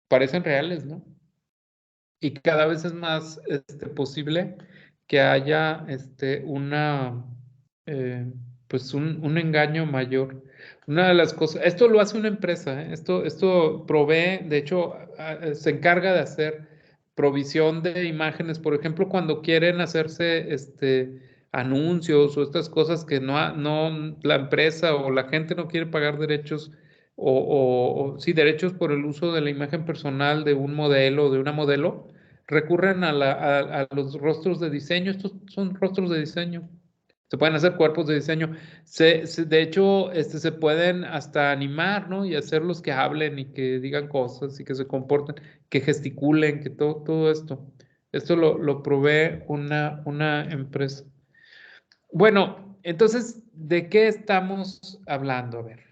Parecen reales, ¿no? Y cada vez es más posible que haya pues un engaño mayor. Una de las cosas, esto lo hace una empresa, ¿eh? Esto provee, de hecho, se encarga de hacer provisión de imágenes, por ejemplo, cuando quieren hacerse anuncios o estas cosas que no la empresa o la gente no quiere pagar derechos o sí, derechos por el uso de la imagen personal de un modelo o de una modelo, recurren a los rostros de diseño. Estos son rostros de diseño. Se pueden hacer cuerpos de diseño. De hecho, se pueden hasta animar, ¿no? Y hacerlos que hablen y que digan cosas y que se comporten, que gesticulen, que todo esto. Esto lo provee una empresa. Bueno, entonces, ¿de qué estamos hablando? A ver.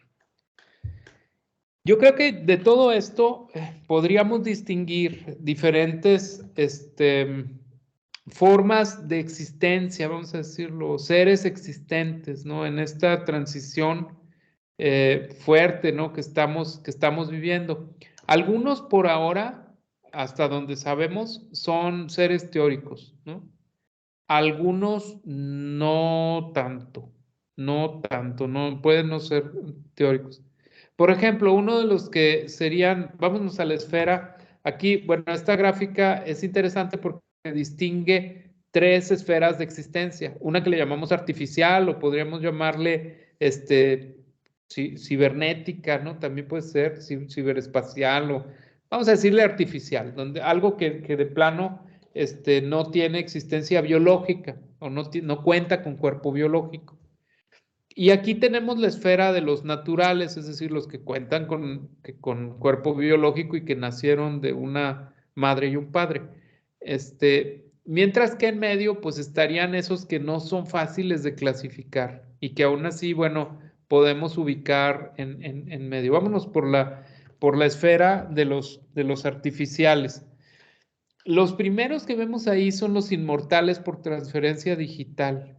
Yo creo que de todo esto podríamos distinguir diferentes formas de existencia, vamos a decirlo, seres existentes, ¿no?, en esta transición fuerte, ¿no?, que estamos viviendo. Algunos por ahora, hasta donde sabemos, son seres teóricos, ¿no? Algunos no tanto, no pueden no ser teóricos. Por ejemplo, uno de los que serían, vámonos a la esfera, aquí, bueno, esta gráfica es interesante porque distingue tres esferas de existencia, una que le llamamos artificial o podríamos llamarle cibernética, ¿no? También puede ser ciberespacial o vamos a decirle artificial, donde algo que de plano no tiene existencia biológica o no cuenta con cuerpo biológico. Y aquí tenemos la esfera de los naturales, es decir, los que cuentan con cuerpo biológico y que nacieron de una madre y un padre. Mientras que en medio, pues estarían esos que no son fáciles de clasificar y que aún así, bueno, podemos ubicar en medio. Vámonos por la esfera de los artificiales. Los primeros que vemos ahí son los inmortales por transferencia digital.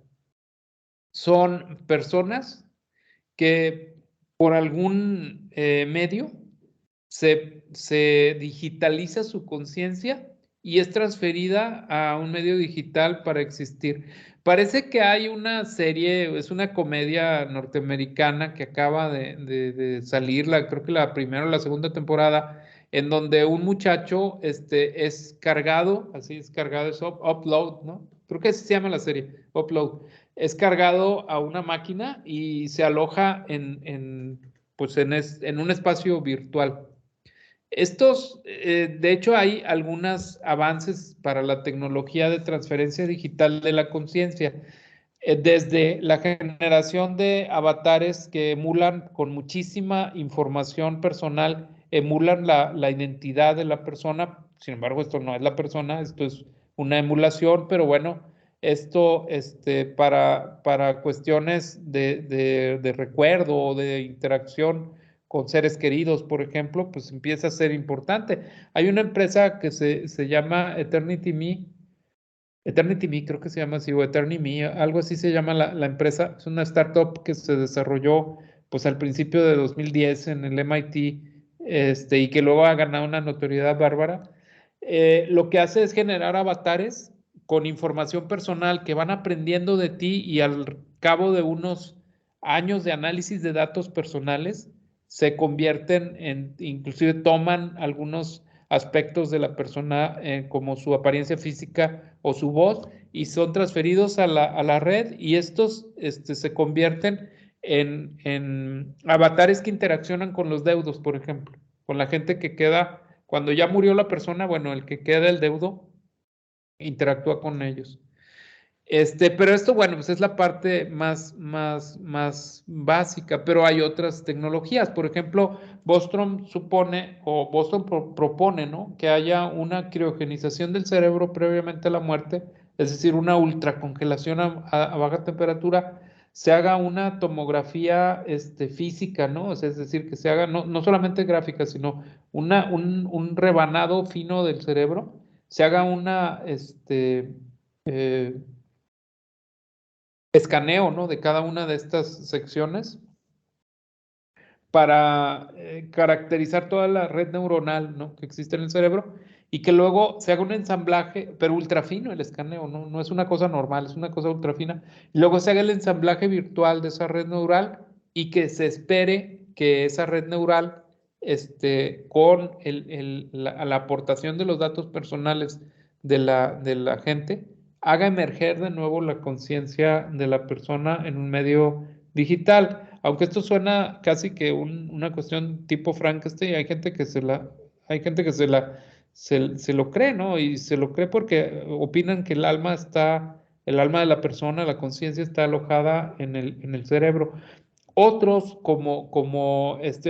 Son personas que por algún medio se digitaliza su conciencia y es transferida a un medio digital para existir. Parece que hay una serie, es una comedia norteamericana que acaba de salir, creo que la primera o la segunda temporada, en donde un muchacho es cargado, así es cargado, es upload, ¿no? Creo que así se llama la serie, upload. Es cargado a una máquina y se aloja pues en un espacio virtual. De hecho, hay algunos avances para la tecnología de transferencia digital de la conciencia, desde la generación de avatares que emulan con muchísima información personal, emulan la identidad de la persona. Sin embargo, esto no es la persona, esto es una emulación, pero bueno, esto para cuestiones de recuerdo o de interacción con seres queridos, por ejemplo, pues empieza a ser importante. Hay una empresa que se llama Eternity Me, creo que se llama así, o Eternity Me, algo así se llama la empresa. Es una startup que se desarrolló pues al principio de 2010 en el MIT, y que luego ha ganado una notoriedad bárbara. Lo que hace es generar avatares con información personal que van aprendiendo de ti y al cabo de unos años de análisis de datos personales se convierten inclusive toman algunos aspectos de la persona como su apariencia física o su voz y son transferidos a la red y estos se convierten en avatares que interaccionan con los deudos, por ejemplo, con la gente que queda, cuando ya murió la persona, bueno, el que queda el deudo interactúa con ellos. Pero esto, bueno, pues es la parte más básica, pero hay otras tecnologías. Por ejemplo, Bostrom propone, ¿no? Que haya una criogenización del cerebro previamente a la muerte, es decir, una ultracongelación a baja temperatura, se haga una tomografía física, ¿no? O sea, es decir, que se haga no solamente gráfica, sino un rebanado fino del cerebro, se haga una, escaneo, ¿no? De cada una de estas secciones para caracterizar toda la red neuronal, ¿no? Que existe en el cerebro y que luego se haga un ensamblaje, pero ultra fino el escaneo, ¿no? No es una cosa normal, es una cosa ultra fina. Y luego se haga el ensamblaje virtual de esa red neural y que se espere que esa red neural, con la aportación de los datos personales de la gente, haga emerger de nuevo la conciencia de la persona en un medio digital. Aunque esto suena casi que una cuestión tipo Frankenstein, hay gente que se lo cree, ¿no? Y se lo cree porque opinan que el alma de la persona, la conciencia está alojada en el cerebro. Otros,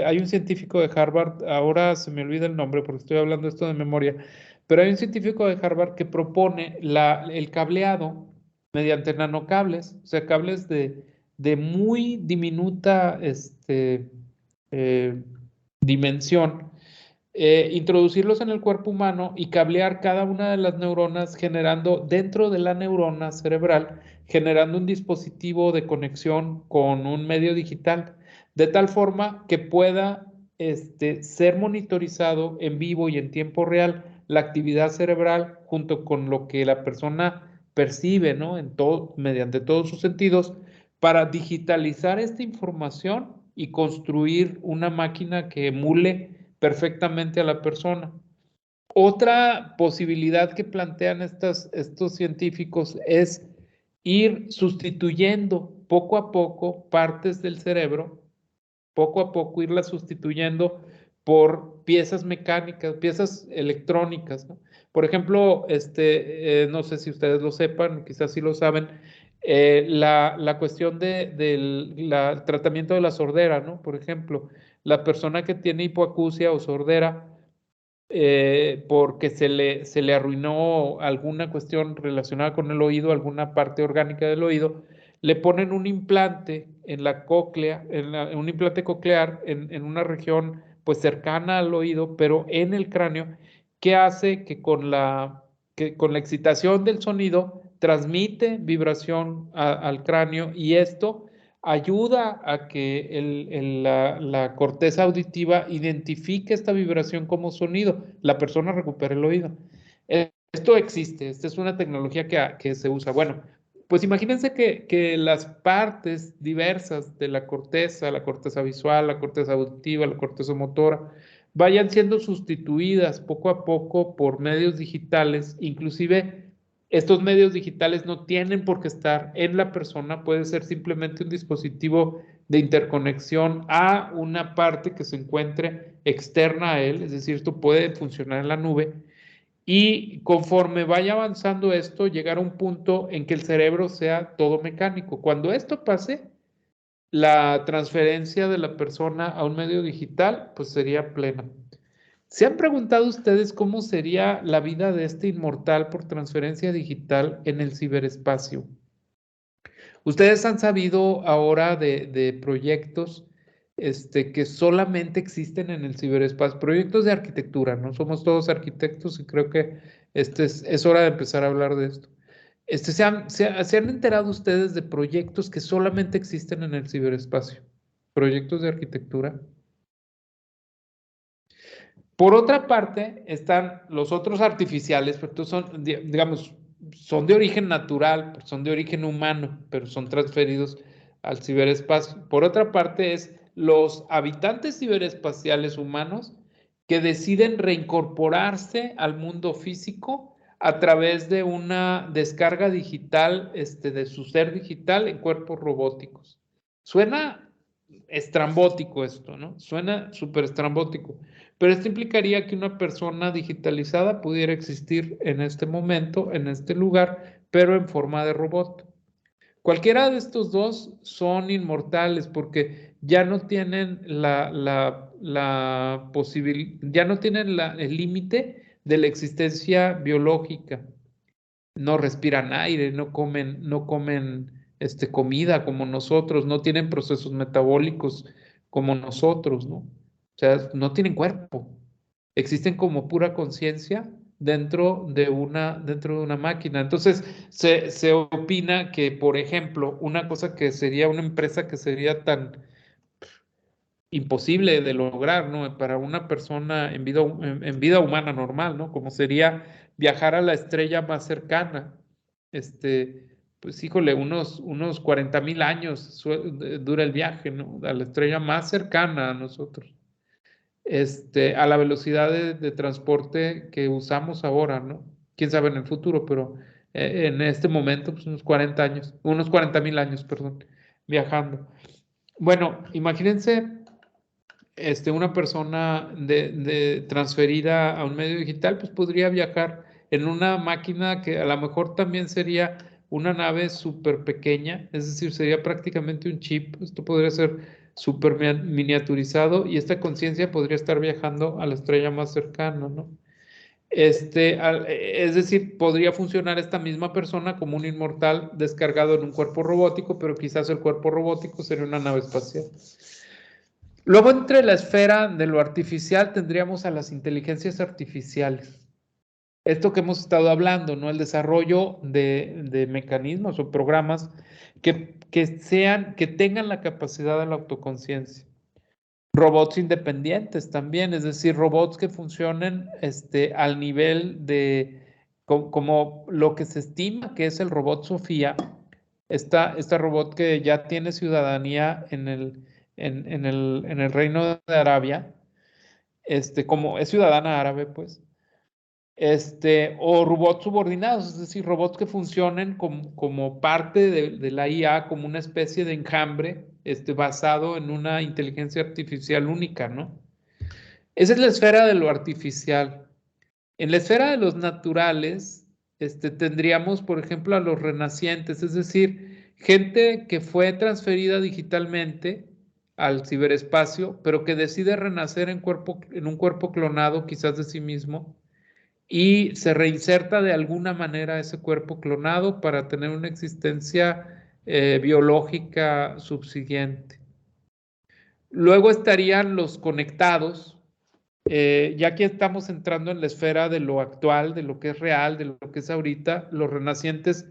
hay un científico de Harvard, ahora se me olvida el nombre porque estoy hablando esto de memoria, pero hay un científico de Harvard que propone el cableado mediante nanocables, o sea, cables de muy diminuta eh, dimensión, introducirlos en el cuerpo humano y cablear cada una de las neuronas generando dentro de la neurona cerebral, generando un dispositivo de conexión con un medio digital, de tal forma que pueda ser monitorizado en vivo y en tiempo real la actividad cerebral junto con lo que la persona percibe, ¿no? Mediante todos sus sentidos, para digitalizar esta información y construir una máquina que emule perfectamente a la persona. Otra posibilidad que plantean estos científicos es ir sustituyendo poco a poco partes del cerebro, poco a poco irlas sustituyendo por piezas mecánicas, piezas electrónicas, ¿no? Por ejemplo, no sé si ustedes lo sepan, quizás sí lo saben, la cuestión del tratamiento de la sordera, ¿no? Por ejemplo, la persona que tiene hipoacusia o sordera, porque se le arruinó alguna cuestión relacionada con el oído, alguna parte orgánica del oído, le ponen un implante en la cóclea, un implante coclear en una región pues cercana al oído, pero en el cráneo, que hace que con la excitación del sonido transmite vibración al cráneo, y esto ayuda a que la corteza auditiva identifique esta vibración como sonido, la persona recupera el oído. Esto existe, esta es una tecnología que se usa. Bueno, pues imagínense que las partes diversas de la corteza visual, la corteza auditiva, la corteza motora, vayan siendo sustituidas poco a poco por medios digitales. Inclusive estos medios digitales no tienen por qué estar en la persona, puede ser simplemente un dispositivo de interconexión a una parte que se encuentre externa a él, es decir, esto puede funcionar en la nube. Y conforme vaya avanzando esto, llegar a un punto en que el cerebro sea todo mecánico. Cuando esto pase, la transferencia de la persona a un medio digital, pues sería plena. ¿Se han preguntado ustedes cómo sería la vida de este inmortal por transferencia digital en el ciberespacio? Ustedes han sabido ahora de proyectos que solamente existen en el ciberespacio, proyectos de arquitectura, ¿no? Somos todos arquitectos y creo que es hora de empezar a hablar de esto. ¿Se han enterado ustedes de proyectos que solamente existen en el ciberespacio? Proyectos de arquitectura. Por otra parte, están los otros artificiales, pero estos son, digamos, son de origen natural, son de origen humano, pero son transferidos al ciberespacio. Por otra parte, es los habitantes ciberespaciales humanos que deciden reincorporarse al mundo físico a través de una descarga digital de su ser digital en cuerpos robóticos. Suena estrambótico esto, ¿no? Suena súper estrambótico. Pero esto implicaría que una persona digitalizada pudiera existir en este momento, en este lugar, pero en forma de robot. Cualquiera de estos dos son inmortales porque ya no tienen la posibilidad, ya no tienen el límite de la existencia biológica. No respiran aire, no comen comida como nosotros, no tienen procesos metabólicos como nosotros, ¿no? O sea, no tienen cuerpo. Existen como pura conciencia dentro de una máquina. Entonces, se opina que, por ejemplo, una cosa que sería una empresa que sería tan imposible de lograr, ¿no? Para una persona en vida humana normal, ¿no? Como sería viajar a la estrella más cercana. Pues híjole, unos 40,000 años dura el viaje, ¿no? A la estrella más cercana a nosotros. A la velocidad de transporte que usamos ahora, ¿no? Quién sabe en el futuro, pero en este momento, pues unos 40,000 años, perdón, viajando. Bueno, imagínense una persona transferida a un medio digital, pues podría viajar en una máquina que a lo mejor también sería una nave súper pequeña, es decir, sería prácticamente un chip. Esto podría ser súper miniaturizado y esta conciencia podría estar viajando a la estrella más cercana, ¿no? Es decir, podría funcionar esta misma persona como un inmortal descargado en un cuerpo robótico, pero quizás el cuerpo robótico sería una nave espacial. Luego, entre la esfera de lo artificial, tendríamos a las inteligencias artificiales. Esto que hemos estado hablando, ¿no? El desarrollo de mecanismos o programas que tengan la capacidad de la autoconciencia. Robots independientes también, es decir, robots que funcionen al nivel como lo que se estima que es el robot Sofía, esta robot que ya tiene ciudadanía en el Reino de Arabia, como es ciudadana árabe, pues, o robots subordinados, es decir, robots que funcionen como parte de la IA, como una especie de enjambre, basado en una inteligencia artificial única, ¿no? Esa es la esfera de lo artificial. En la esfera de los naturales, tendríamos, por ejemplo, a los renacientes, es decir, gente que fue transferida digitalmente al ciberespacio, pero que decide renacer en un cuerpo clonado, quizás de sí mismo, y se reinserta de alguna manera a ese cuerpo clonado para tener una existencia biológica subsiguiente. Luego estarían los conectados. Ya aquí estamos entrando en la esfera de lo actual, de lo que es real, de lo que es ahorita. Los renacientes,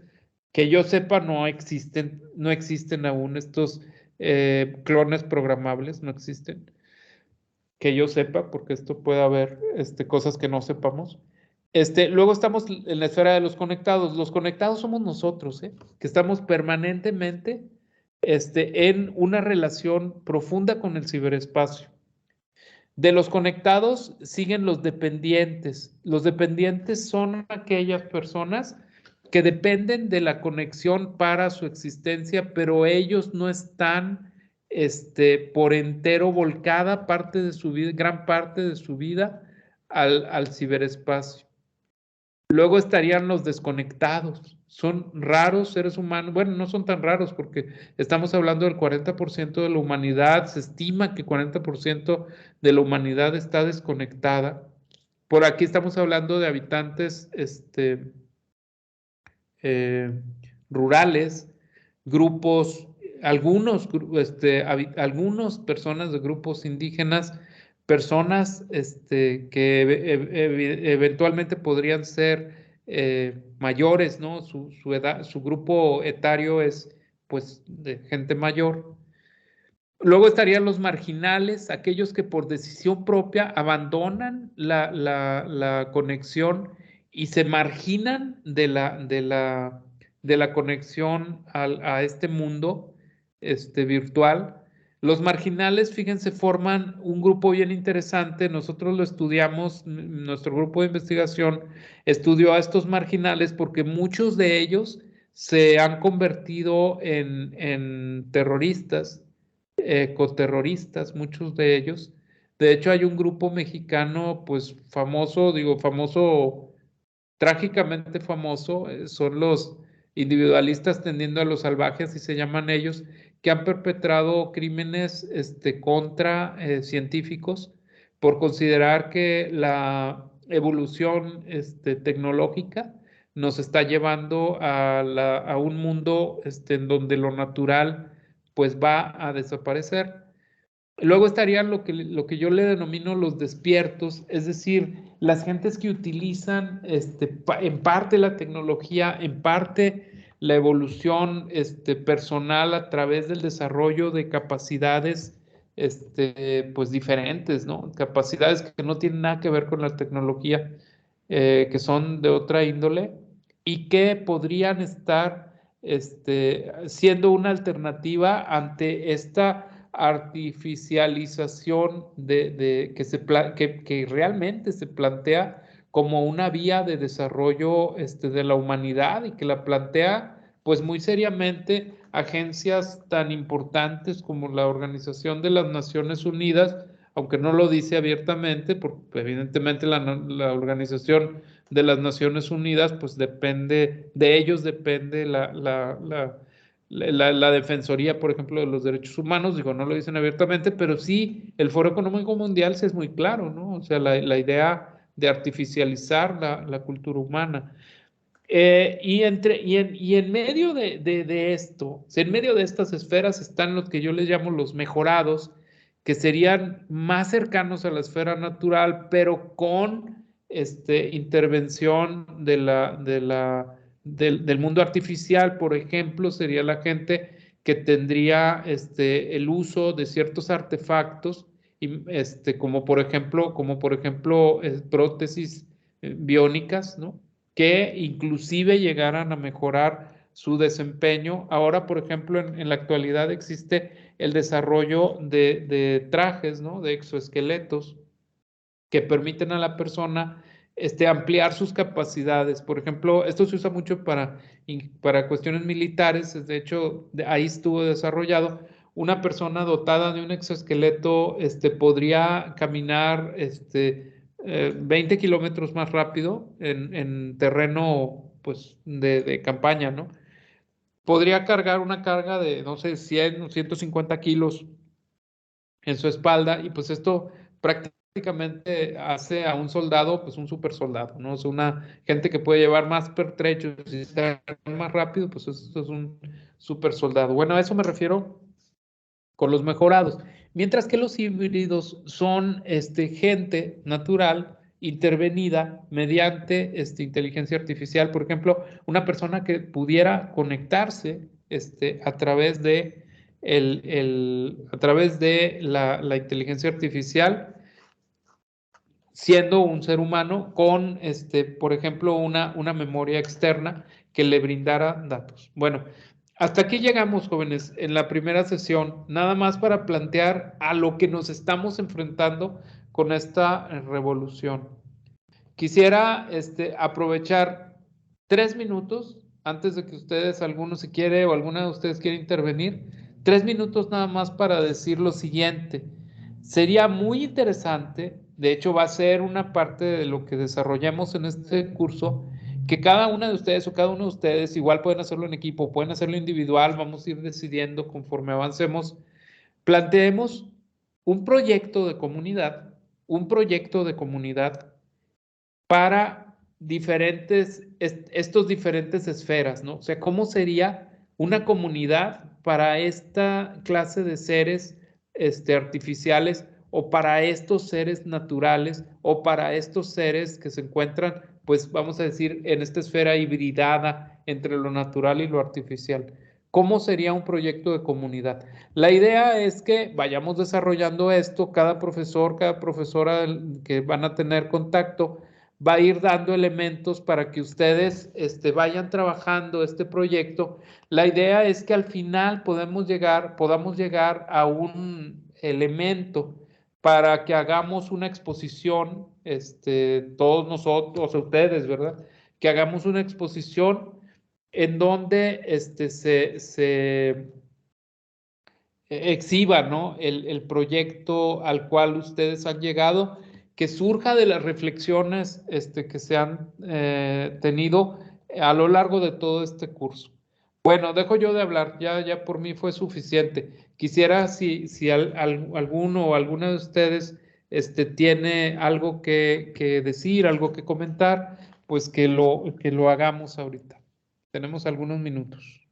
que yo sepa, no existen aún estos clones programables, no existen. Que yo sepa, porque esto puede haber cosas que no sepamos. Luego estamos en la esfera de los conectados. Los conectados somos nosotros, que estamos permanentemente en una relación profunda con el ciberespacio. De los conectados siguen los dependientes. Los dependientes son aquellas personas que dependen de la conexión para su existencia, pero ellos no están por entero volcada parte de su vida, gran parte de su vida al ciberespacio. Luego estarían los desconectados. Son raros seres humanos. Bueno, no son tan raros porque estamos hablando del 40% de la humanidad. Se estima que 40% de la humanidad está desconectada. Por aquí estamos hablando de habitantes rurales, grupos, algunos personas de grupos indígenas, personas que eventualmente podrían ser mayores, ¿no? Su edad, su grupo etario es pues de gente mayor. Luego estarían los marginales, aquellos que por decisión propia abandonan la conexión y se marginan de la conexión a este mundo virtual. Los marginales, fíjense, forman un grupo bien interesante. Nosotros lo estudiamos, nuestro grupo de investigación estudió a estos marginales porque muchos de ellos se han convertido en terroristas, ecoterroristas, muchos de ellos. De hecho, hay un grupo mexicano, pues famoso, digo famoso, trágicamente famoso, son los individualistas tendiendo a los salvajes, así se llaman ellos, que han perpetrado crímenes contra científicos por considerar que la evolución tecnológica nos está llevando a un mundo en donde lo natural pues va a desaparecer. Luego estarían lo que yo le denomino los despiertos, es decir, las gentes que utilizan en parte la tecnología, en parte la evolución personal a través del desarrollo de capacidades pues diferentes, ¿no? Capacidades que no tienen nada que ver con la tecnología, que son de otra índole y que podrían estar siendo una alternativa ante esta artificialización que realmente se plantea como una vía de desarrollo de la humanidad y que la plantea pues muy seriamente agencias tan importantes como la Organización de las Naciones Unidas, aunque no lo dice abiertamente, porque evidentemente la Organización de las Naciones Unidas pues depende, de ellos depende la Defensoría, por ejemplo, de los Derechos Humanos. Digo, no lo dicen abiertamente, pero sí el Foro Económico Mundial sí es muy claro, ¿no? O sea, la idea de artificializar la cultura humana. Y en medio de esto, en medio de estas esferas están los que yo les llamo los mejorados, que serían más cercanos a la esfera natural, pero con intervención del mundo artificial. Por ejemplo, sería la gente que tendría el uso de ciertos artefactos, como por ejemplo prótesis biónicas, ¿no? Que inclusive llegaran a mejorar su desempeño. Ahora, por ejemplo, en la actualidad existe el desarrollo de trajes, ¿no? De exoesqueletos que permiten a la persona ampliar sus capacidades. Por ejemplo, esto se usa mucho para cuestiones militares. De hecho, ahí estuvo desarrollado. Una persona dotada de un exoesqueleto podría caminar 20 kilómetros más rápido en terreno pues, de campaña, ¿no? Podría cargar una carga de, no sé, 100 o 150 kilos en su espalda, y pues esto prácticamente hace a un soldado, pues un super soldado, ¿no? O sea, una gente que puede llevar más pertrechos y ser más rápido, pues eso es un super soldado. Bueno, a eso me refiero con los mejorados. Mientras que los híbridos son gente natural intervenida mediante inteligencia artificial. Por ejemplo, una persona que pudiera conectarse a través de, a través de la inteligencia artificial, siendo un ser humano con, por ejemplo, una memoria externa que le brindara datos. Bueno, hasta aquí llegamos, jóvenes, en la primera sesión, nada más para plantear a lo que nos estamos enfrentando con esta revolución. Quisiera aprovechar 3 minutos antes de que ustedes, alguno si quiere o alguna de ustedes quiere intervenir, 3 minutos nada más para decir lo siguiente. Sería muy interesante, de hecho va a ser una parte de lo que desarrollamos en este curso, que cada una de ustedes o cada uno de ustedes, igual pueden hacerlo en equipo, pueden hacerlo individual, vamos a ir decidiendo conforme avancemos, planteemos un proyecto de comunidad para estos diferentes esferas, ¿no? O sea, ¿cómo sería una comunidad para esta clase de seres artificiales o para estos seres naturales o para estos seres que se encuentran, pues vamos a decir, en esta esfera hibridada entre lo natural y lo artificial? ¿Cómo sería un proyecto de comunidad? La idea es que vayamos desarrollando esto, cada profesor, cada profesora que van a tener contacto, va a ir dando elementos para que ustedes vayan trabajando este proyecto. La idea es que al final podamos llegar a un elemento para que hagamos una exposición, todos nosotros, ustedes, ¿verdad? Que hagamos una exposición en donde se exhiba, ¿no? El proyecto al cual ustedes han llegado, que surja de las reflexiones que se han tenido a lo largo de todo este curso. Bueno, dejo yo de hablar, ya por mí fue suficiente. Quisiera si alguno o alguna de ustedes tiene algo que decir, algo que comentar, pues que lo hagamos ahorita. Tenemos algunos minutos.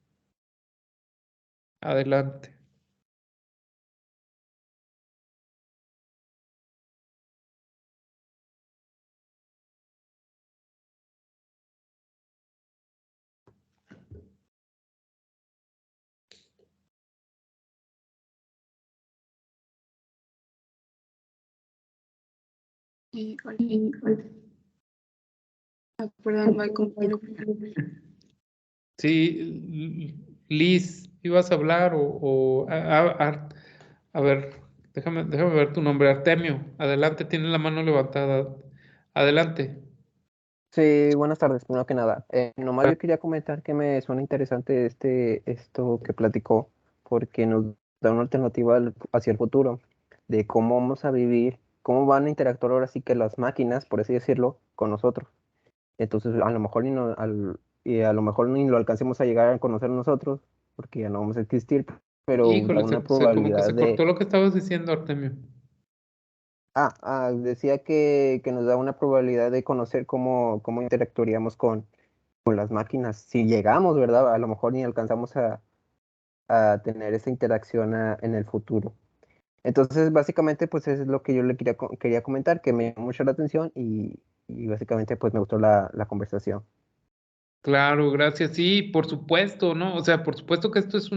Adelante. Perdón, voy compañero. Sí, Liz, ¿ibas a hablar a ver, déjame ver tu nombre, Artemio, adelante, tiene la mano levantada, adelante. Sí, buenas tardes, primero que nada. Nomás yo quería comentar que me suena interesante esto que platicó, porque nos da una alternativa hacia el futuro, de cómo vamos a vivir, cómo van a interactuar ahora sí que las máquinas, por así decirlo, con nosotros. Entonces, a lo mejor y a lo mejor ni lo alcancemos a llegar a conocer nosotros, porque ya no vamos a existir, pero da Híjole, una como que probabilidad se cortó lo que estabas diciendo, Artemio. Decía que nos da una probabilidad de conocer cómo interactuaríamos con las máquinas. Si llegamos, ¿verdad? A lo mejor ni alcanzamos a tener esa interacción en el futuro. Entonces, básicamente, pues eso es lo que yo le quería comentar, que me llamó mucho la atención y básicamente, pues me gustó la conversación. Claro, gracias. Sí, por supuesto, ¿no? O sea, por supuesto que esto es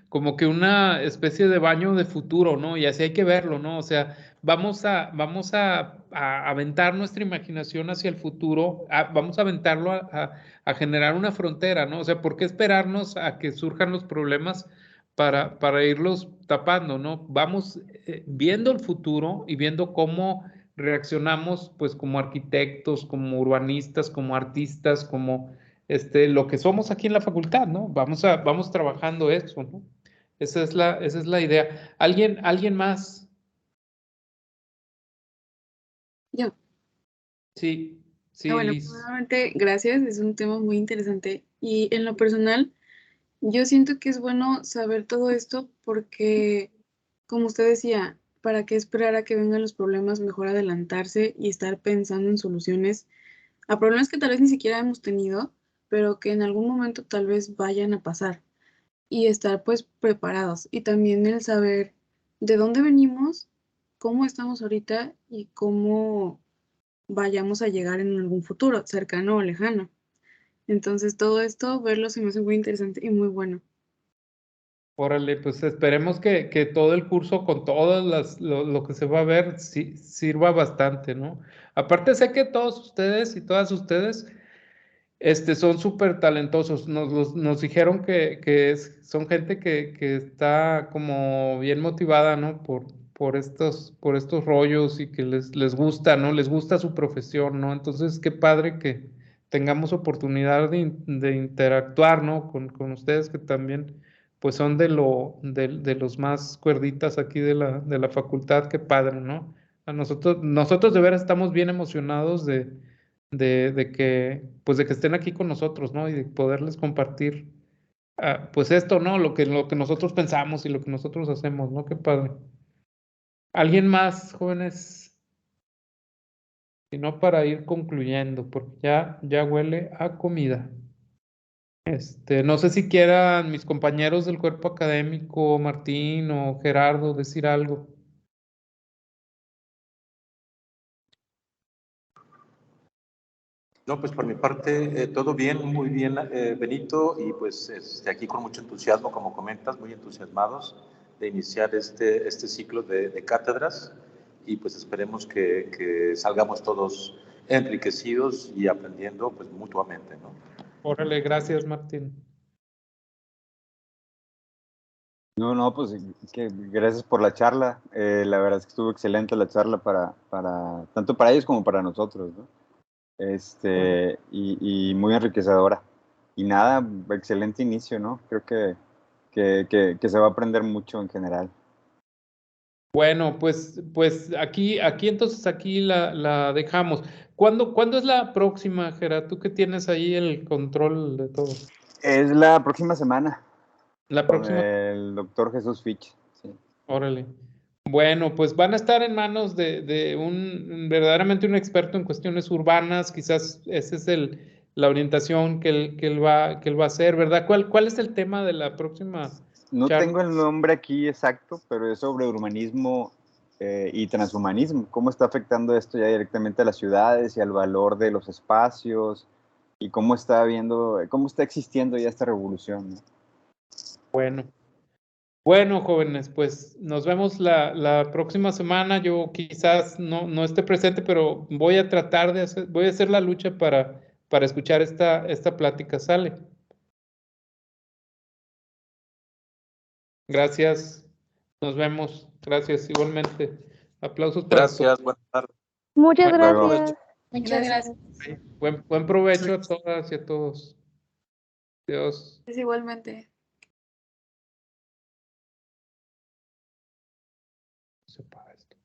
como que una especie de baño de futuro, ¿no? Y así hay que verlo, ¿no? O sea, vamos a aventar nuestra imaginación hacia el futuro, vamos a aventarlo a generar una frontera, ¿no? O sea, ¿por qué esperarnos a que surjan los problemas para irlos tapando, ¿no? Vamos viendo el futuro y viendo cómo reaccionamos, pues, como arquitectos, como urbanistas, como artistas, como lo que somos aquí en la facultad, ¿no? Vamos trabajando eso, ¿no? Esa es la idea. ¿Alguien más? Yo. Sí, Bueno, Liz. primeramente, gracias, es un tema muy interesante. Y en lo personal, yo siento que es bueno saber todo esto porque, como usted decía, ¿para qué esperar a que vengan los problemas? Mejor adelantarse y estar pensando en soluciones a problemas que tal vez ni siquiera hemos tenido, pero que en algún momento tal vez vayan a pasar y estar pues preparados. Y también el saber de dónde venimos, cómo estamos ahorita y cómo vayamos a llegar en algún futuro, cercano o lejano. Entonces todo esto, verlo se me hace muy interesante y muy bueno. Órale, pues esperemos que todo el curso con todas lo que se va a ver sirva bastante, ¿no? Aparte sé que todos ustedes y todas ustedes son súper talentosos. Nos dijeron que son gente que está como bien motivada, ¿no? Por estos rollos y que les gusta, ¿no? Les gusta su profesión, ¿no? Entonces, qué padre que tengamos oportunidad de interactuar, ¿no? Con ustedes que también, pues son de los más cuerditas aquí de la facultad, qué padre, ¿no? A nosotros de veras estamos bien emocionados de que estén aquí con nosotros, ¿no? Y de poderles compartir, pues esto, ¿no? Lo que nosotros pensamos y lo que nosotros hacemos, ¿no? Qué padre. ¿Alguien más, jóvenes? Si no, para ir concluyendo, porque ya huele a comida. No sé si quieran mis compañeros del cuerpo académico, Martín o Gerardo, decir algo. No, pues por mi parte, todo bien, muy bien, Benito, y pues aquí con mucho entusiasmo, como comentas, muy entusiasmados de iniciar este ciclo de cátedras, y pues esperemos que salgamos todos enriquecidos y aprendiendo pues mutuamente, ¿no? Órale, gracias, Martín. No, pues que gracias por la charla. La verdad es que estuvo excelente la charla tanto para ellos como para nosotros, ¿no? Y muy enriquecedora. Y nada, excelente inicio, ¿no? Creo que se va a aprender mucho en general. Bueno, pues aquí entonces aquí la dejamos. ¿Cuándo es la próxima, Gerard? Tú que tienes ahí el control de todo. Es la próxima semana La con próxima, el doctor Jesús Fitch. Sí. órale. Bueno, pues van a estar en manos de verdaderamente un experto en cuestiones urbanas. Quizás esa es la orientación que él va a hacer, ¿verdad? ¿Cuál es el tema de la próxima No charla? tengo el nombre aquí exacto, pero es sobre urbanismo y transhumanismo. ¿Cómo está afectando esto ya directamente a las ciudades y al valor de los espacios? Y cómo está existiendo ya esta revolución, ¿no? Bueno, jóvenes, pues nos vemos la próxima semana. Yo quizás no esté presente, pero voy a tratar voy a hacer la lucha para escuchar esta plática. ¿Sale? Gracias. Nos vemos. Gracias igualmente. Aplausos para todos. Gracias, buenas tardes. Muchas Buen Luego. gracias. Muchas gracias. Buen provecho a todas y a todos. Dios. Igualmente. Sepa esto.